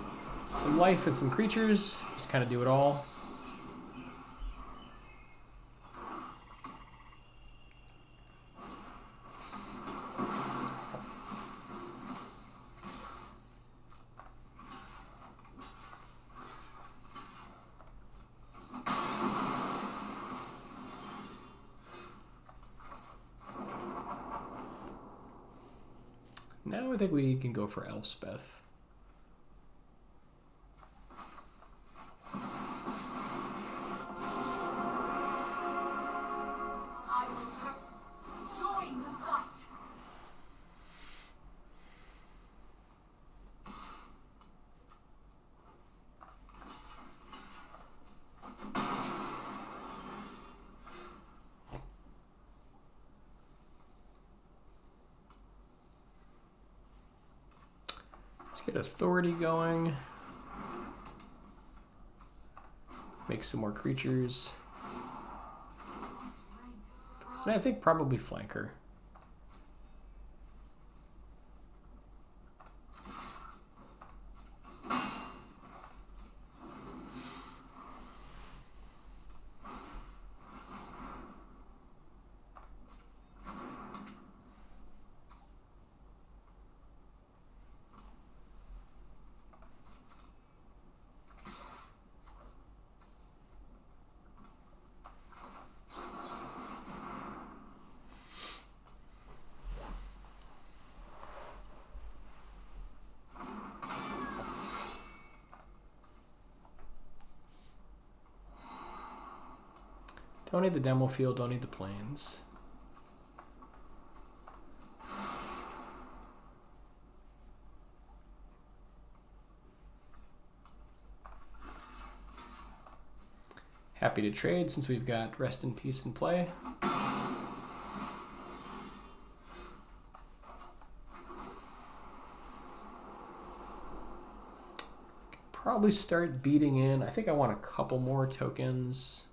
some life and some creatures. Just kind of do it all. Now I think we can go for Elspeth. I will join the fight. Let's get Authority going. Make some more creatures. And I think probably Flanker. Don't need the demo field, don't need the planes. Happy to trade since we've got Rest in Peace in play. Probably start beating in. I think I want a couple more tokens.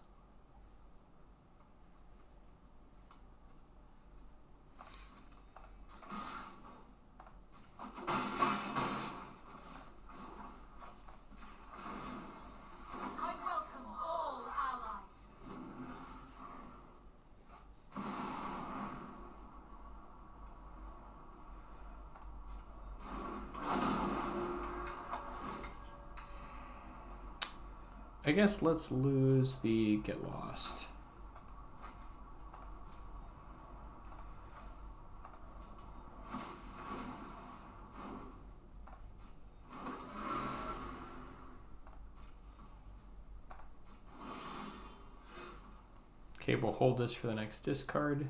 I guess let's lose the get lost. Okay, we'll hold this for the next discard.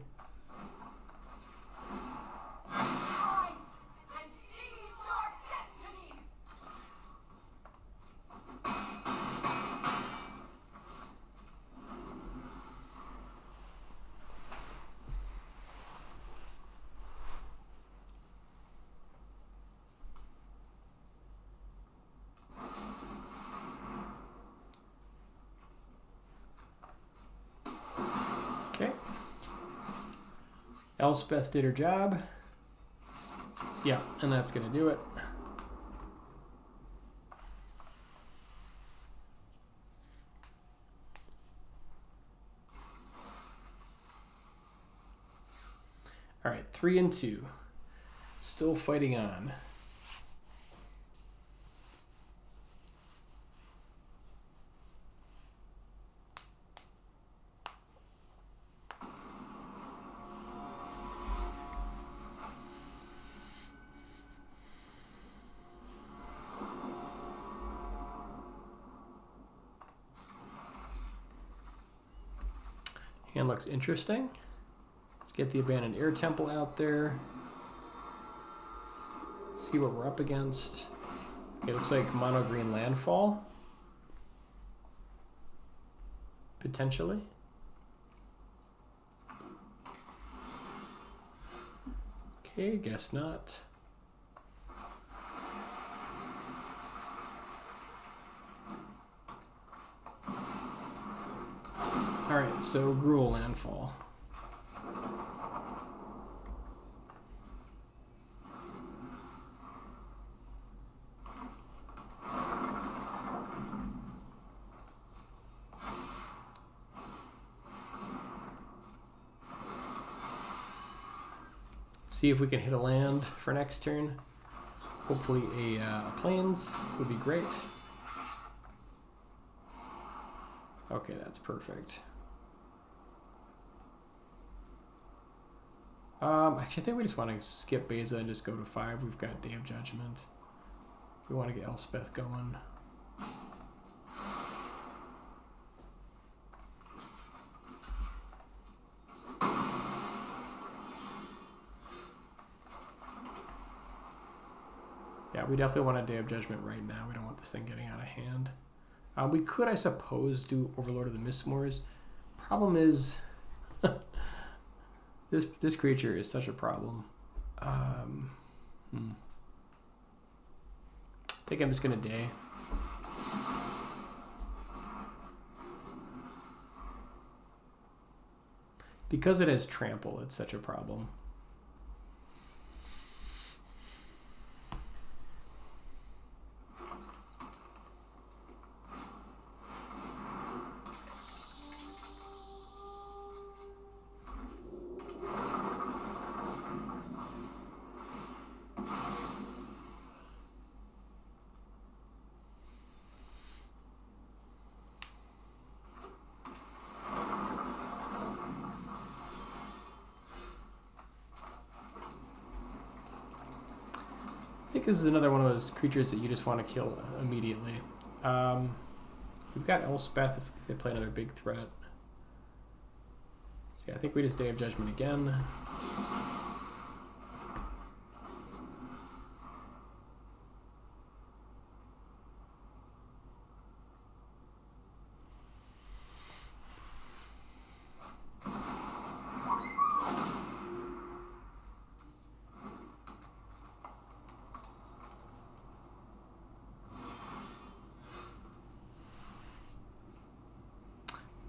Okay. Elspeth did her job. Yeah, and that's going to do it. All right, 3 and 2. Still fighting on. Hand looks interesting. Let's get the Abandoned Air Temple out there. See what we're up against. Okay, looks like mono green Landfall. Potentially. Okay, guess not. Alright, so Gruul Landfall. See if we can hit a land for next turn. Hopefully a plains would be great. Okay, that's perfect. Actually, I think we just want to skip Beza and just go to 5. We've got Day of Judgment. We want to get Elspeth going. Yeah, we definitely want a Day of Judgment right now. We don't want this thing getting out of hand. We could, I suppose, do Overlord of the Mistmoors. Problem is, this creature is such a problem. I think I'm just gonna Day. Because it has Trample, it's such a problem. I think this is another one of those creatures that you just want to kill immediately. We've got Elspeth if they play another big threat. So yeah, I think we just Day of Judgment again.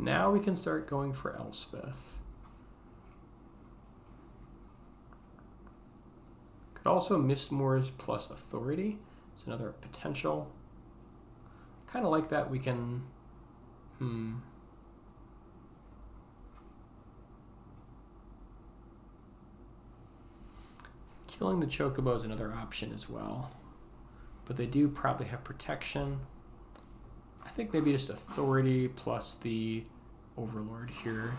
Now we can start going for Elspeth. Could also Mistmoors plus Authority. It's another potential. Kind of like that we can... Killing the Chocobo is another option as well. But they do probably have protection. I think maybe just authority plus the overlord here.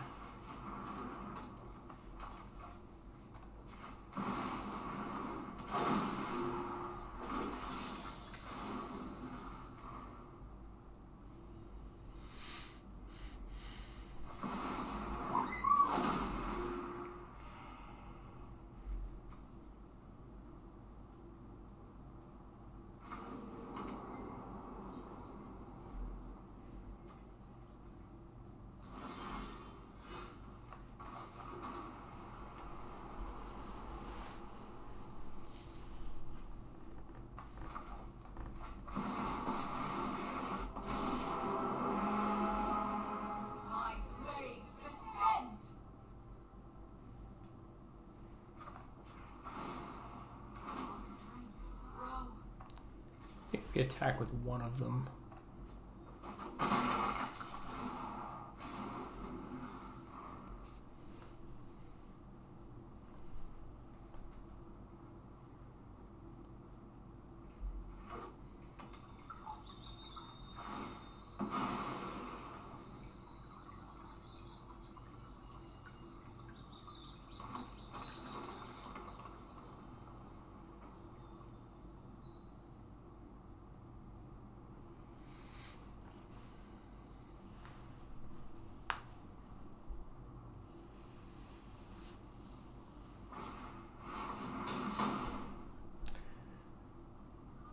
My blade descends. Nice row. I think we attack with one of them.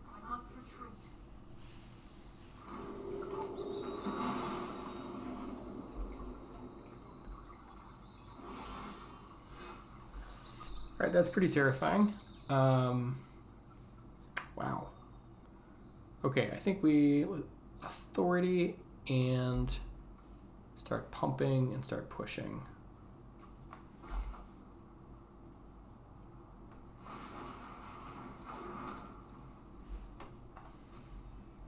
I must retreat. All right, that's pretty terrifying. Wow. Okay, I think we authority and start pumping and start pushing.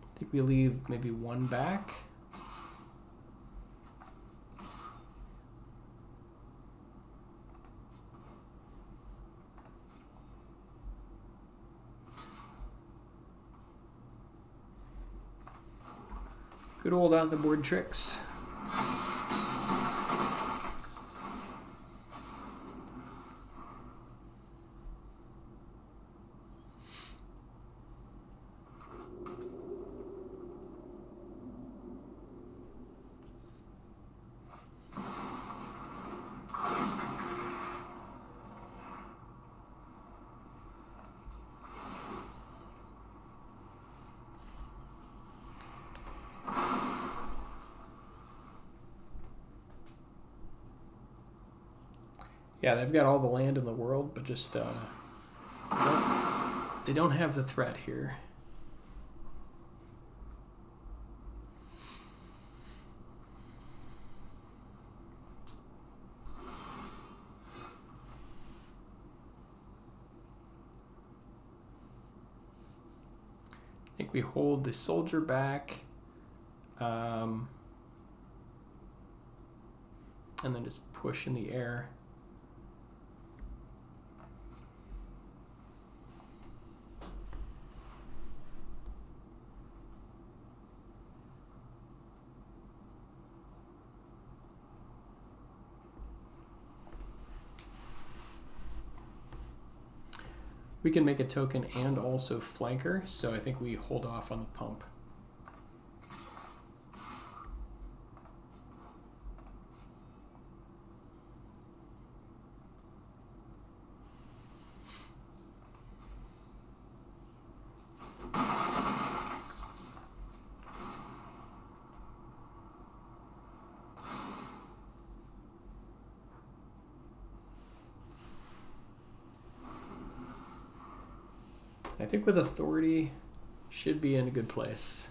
I think we leave maybe one back. Good old on the board tricks. Yeah, they've got all the land in the world, but just they don't have the threat here. I think we hold the soldier back, and then just push in the air. We can make a token and also flanker, so I think we hold off on the pump. I think with authority, should be in a good place.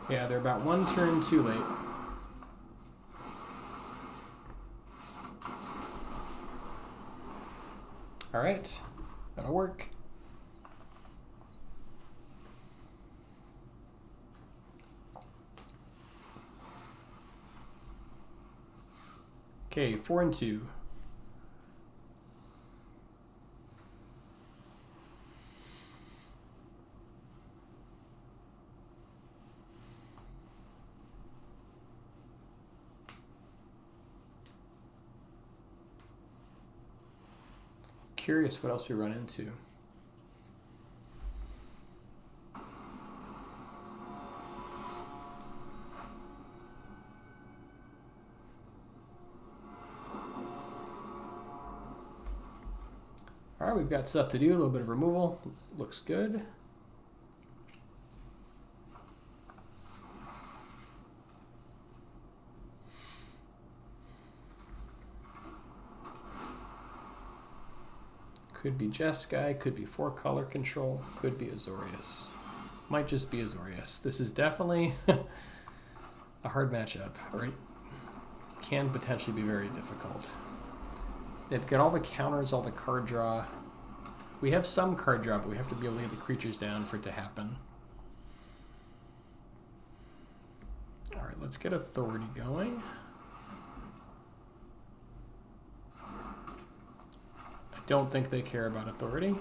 Yeah, they're about one turn too late. All right, that'll work. Okay, 4 and 2. Curious what else we run into. All right, we've got stuff to do, a little bit of removal. Looks good. Could be Jeskai, could be 4-color control, could be Azorius. Might just be Azorius. This is definitely a hard matchup, right? Can potentially be very difficult. They've got all the counters, all the card draw. We have some card draw, but we have to be able to get the creatures down for it to happen. All right, let's get Authority going. I don't think they care about Authority.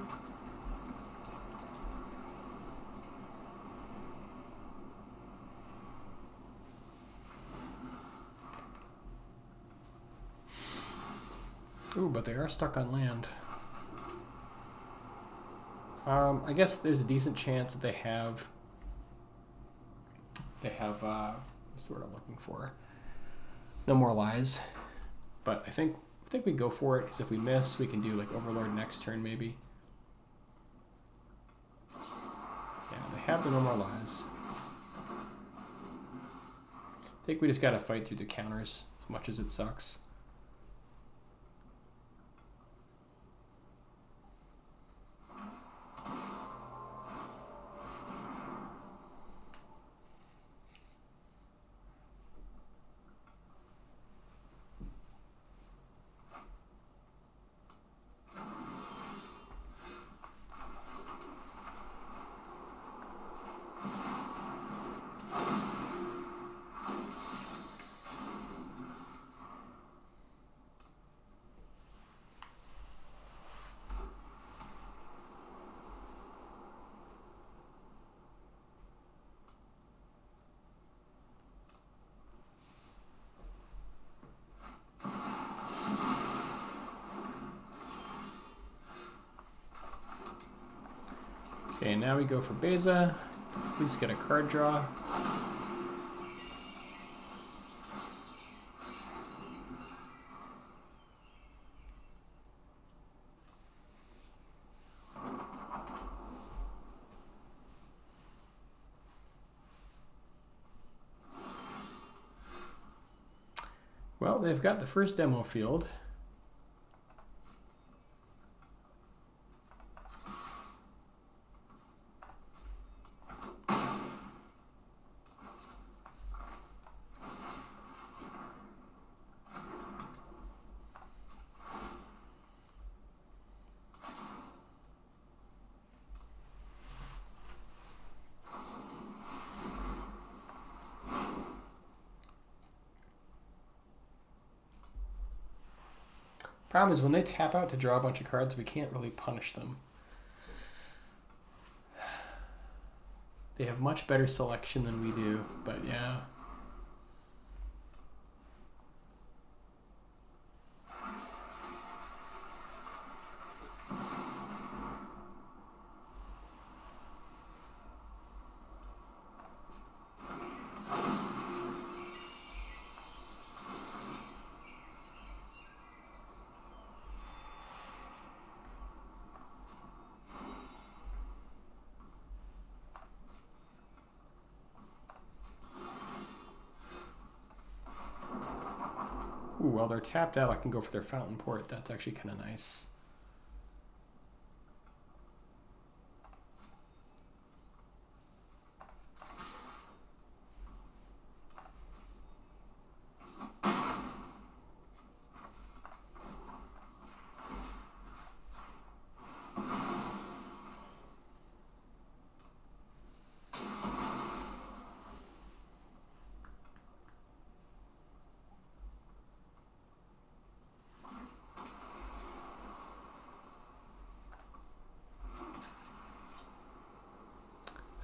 Ooh, but they are stuck on land. I guess there's a decent chance that they have what's the word I'm looking for? No More Lies. But I think we go for it, because if we miss, we can do like Overlord next turn maybe. Yeah, they have the No More Lies. I think we just gotta fight through the counters as much as it sucks. Okay, now we go for Beza. At least get a card draw. Well, they've got the first demo field. Problem is, when they tap out to draw a bunch of cards, we can't really punish them. They have much better selection than we do, but yeah. Ooh, while they're tapped out, I can go for their Fountainport. That's actually kind of nice.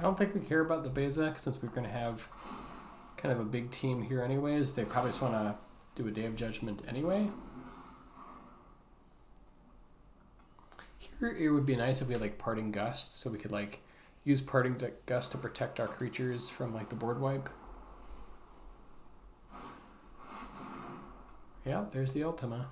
I don't think we care about the Beza since we're going to have kind of a big team here anyways. They probably just want to do a Day of Judgment anyway. Here it would be nice if we had like Parting Gust, so we could like use Parting Gust to protect our creatures from like the board wipe. Yeah, there's the Ultima.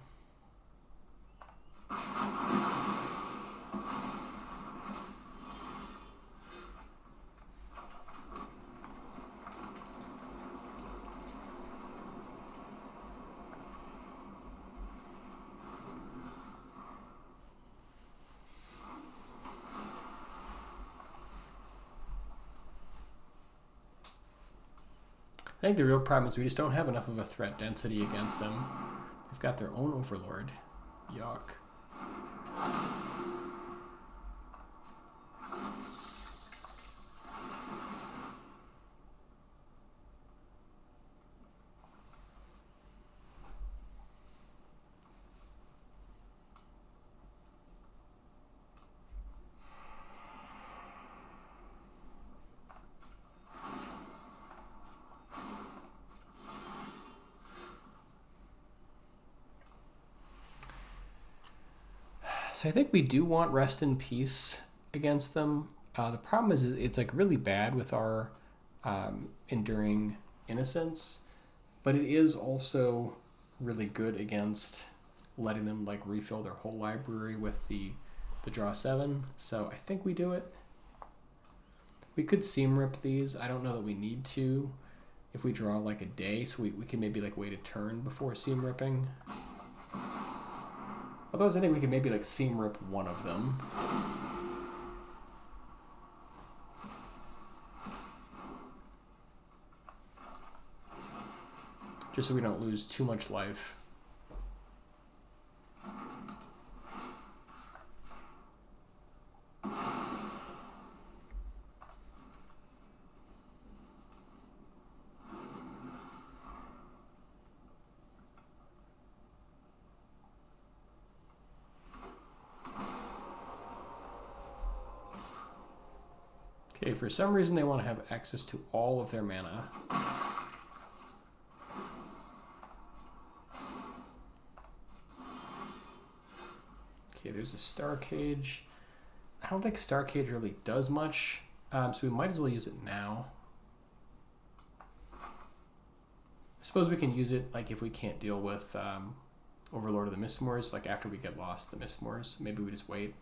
I think the real problem is we just don't have enough of a threat density against them. They've got their own Overlord. Yuck. So I think we do want Rest in Peace against them. The problem is it's like really bad with our Enduring Innocence, but it is also really good against letting them like refill their whole library with the draw 7. So I think we do it. We could seam rip these. I don't know that we need to if we draw like a day, so we can maybe like wait a turn before seam ripping. Otherwise, I think we can maybe like seam rip one of them. Just so we don't lose too much life. Okay, for some reason they want to have access to all of their mana. Okay, there's a Starcage. I don't think Starcage really does much, so we might as well use it now. I suppose we can use it like if we can't deal with Overlord of the Mistmoors, like after we get lost the Mistmoors. Maybe we just wait.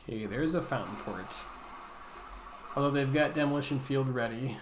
Okay, there's a Fountainport. Although they've got Demolition Field ready.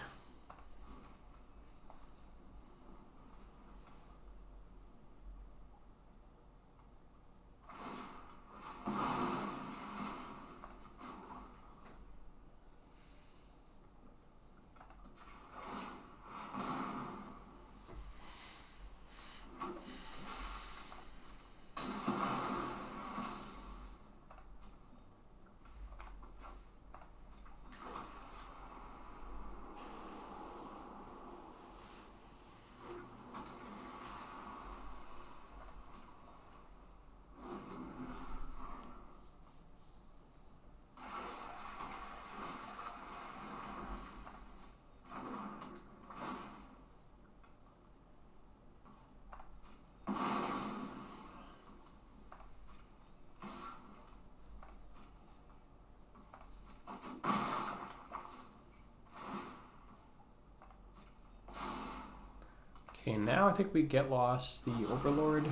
Okay, now I think we get lost the Overlord.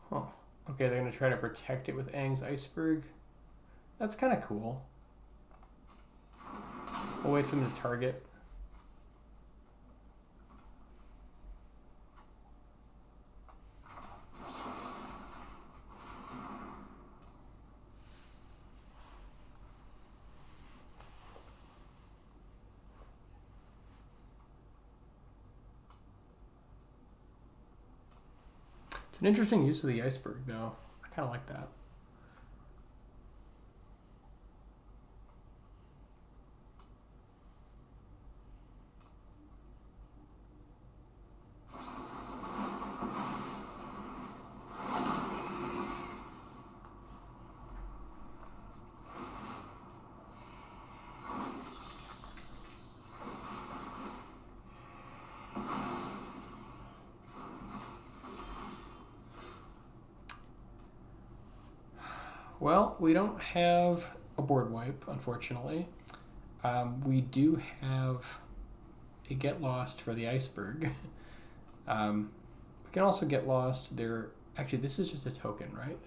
Huh. Okay, they're going to try to protect it with Aang's Iceberg. That's kind of cool. We'll wait for them to target. It's an interesting use of the iceberg, though. I kind of like that. Well, we don't have a board wipe, unfortunately. We do have a get lost for the iceberg. We can also get lost there. Actually, this is just a token, right?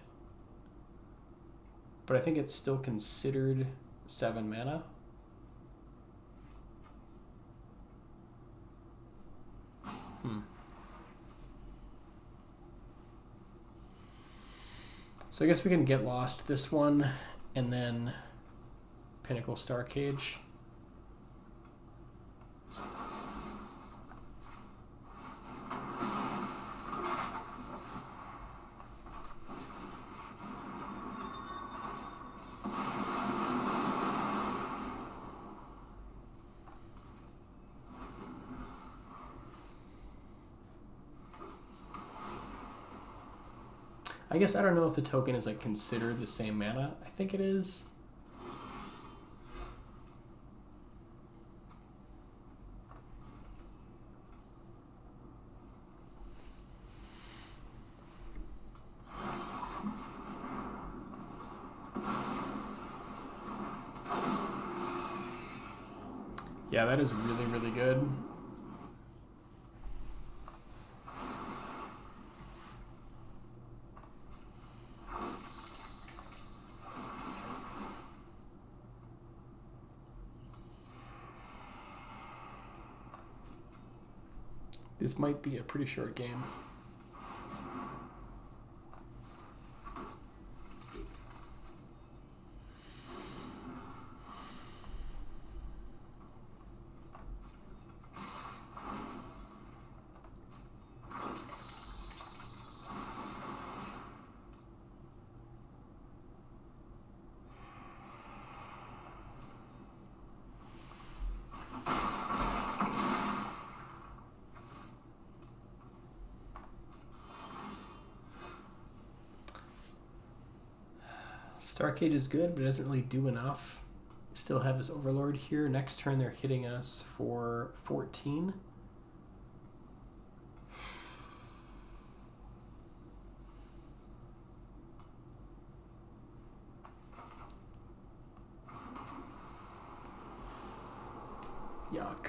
But I think it's still considered 7 mana. So I guess we can get lost this one and then Pinnacle Starcage. I guess I don't know if the token is like considered the same mana. I think it is. Yeah, that is really, really good. This might be a pretty short game. Starcage is good, but it doesn't really do enough. Still have his Overlord here. Next turn they're hitting us for 14. Yuck.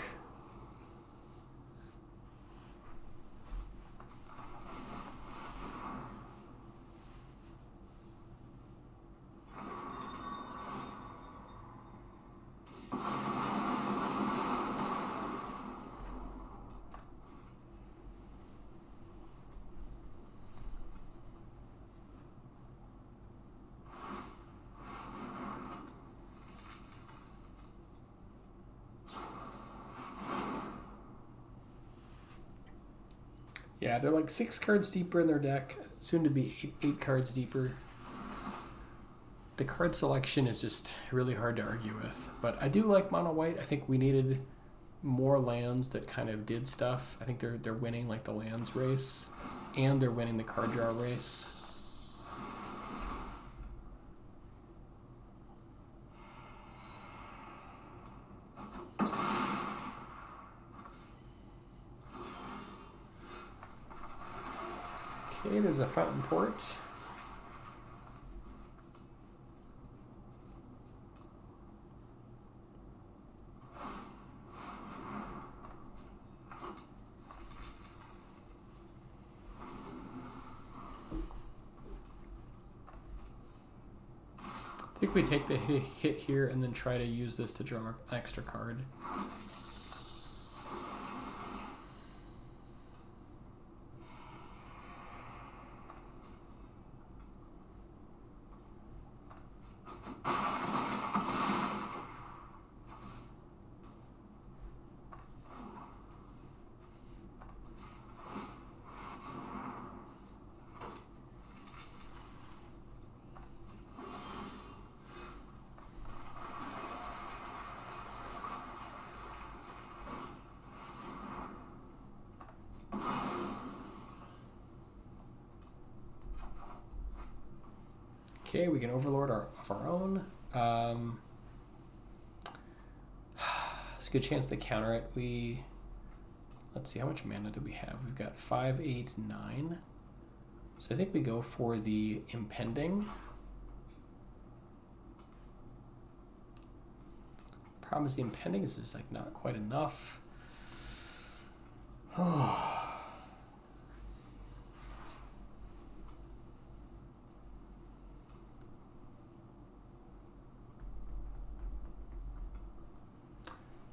Yeah, they're like 6 cards deeper in their deck, soon to be 8 cards deeper. The card selection is just really hard to argue with, but I do like mono white. I think we needed more lands that kind of did stuff. I think they're winning like the lands race, and they're winning the card draw race. Okay, there's a Fountainport. think we take the hit here and then try to use this to draw an extra card. Okay, we can Overlord of our own. It's a good chance to counter it. Let's see, how much mana do we have? We've got 5, 8, 9. So I think we go for the Impending. Problem is the Impending is just like not quite enough.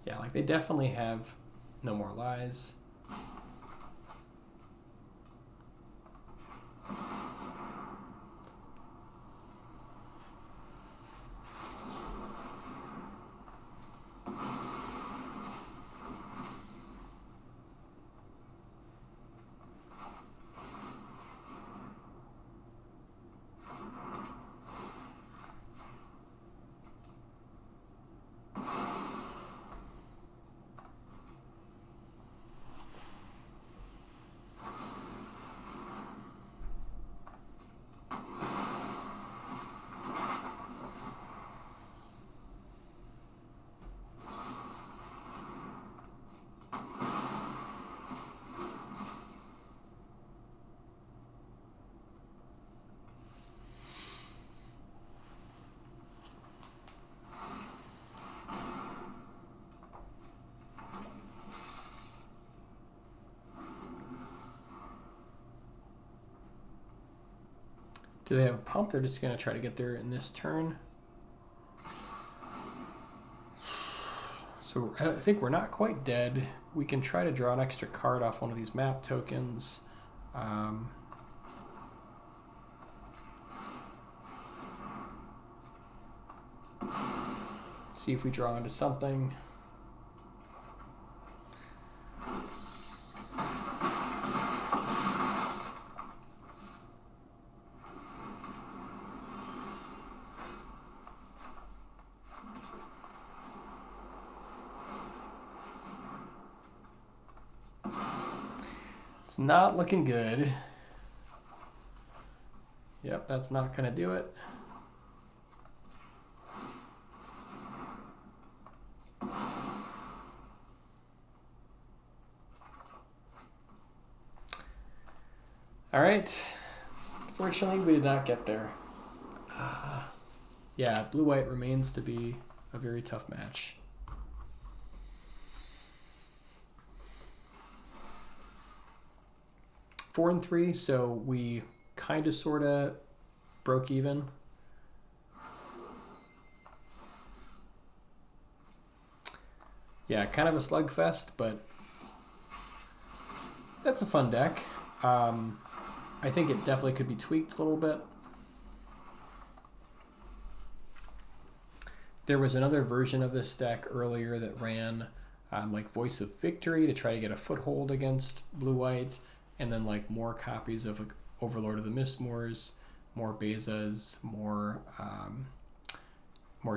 Yeah, like they definitely have No More Lies. Do they have a pump? They're just going to try to get there in this turn. So I think we're not quite dead. We can try to draw an extra card off one of these map tokens. See if we draw into something. It's not looking good. Yep, that's not going to do it. All right. Fortunately, we did not get there. Yeah, blue-white remains to be a very tough match. Four and 3, so we kind of sort of broke even. Yeah, kind of a slugfest, but that's a fun deck. I think it definitely could be tweaked a little bit. There was another version of this deck earlier that ran like Voice of Victory to try to get a foothold against blue-white. And then like more copies of Overlord of the Mistmoors, more Bezas, more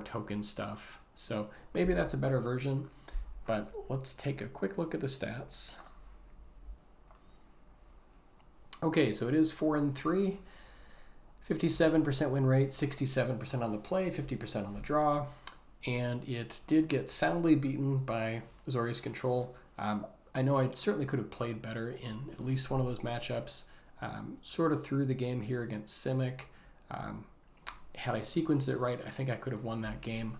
token stuff. So maybe that's a better version, but let's take a quick look at the stats. Okay, so it is 4 and 3, 57% win rate, 67% on the play, 50% on the draw, and it did get soundly beaten by Azorius Control. I know I certainly could have played better in at least one of those matchups. Sort of threw the game here against Simic. Had I sequenced it right, I think I could have won that game.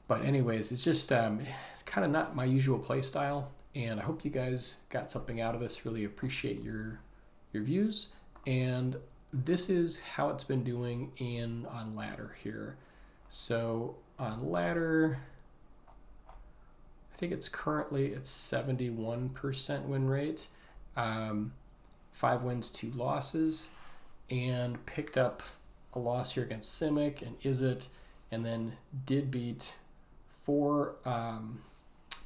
But anyways, it's just it's kind of not my usual play style, and I hope you guys got something out of this. Really appreciate your views, and this is how it's been doing on ladder here. So on ladder, I think it's currently at 71% win rate, 5 wins, 2 losses, and picked up a loss here against Simic and Izzet, and then did beat 4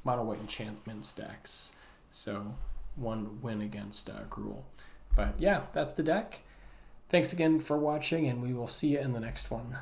mono white enchantment decks. So 1 win against Gruul. But yeah, that's the deck. Thanks again for watching, and we will see you in the next one.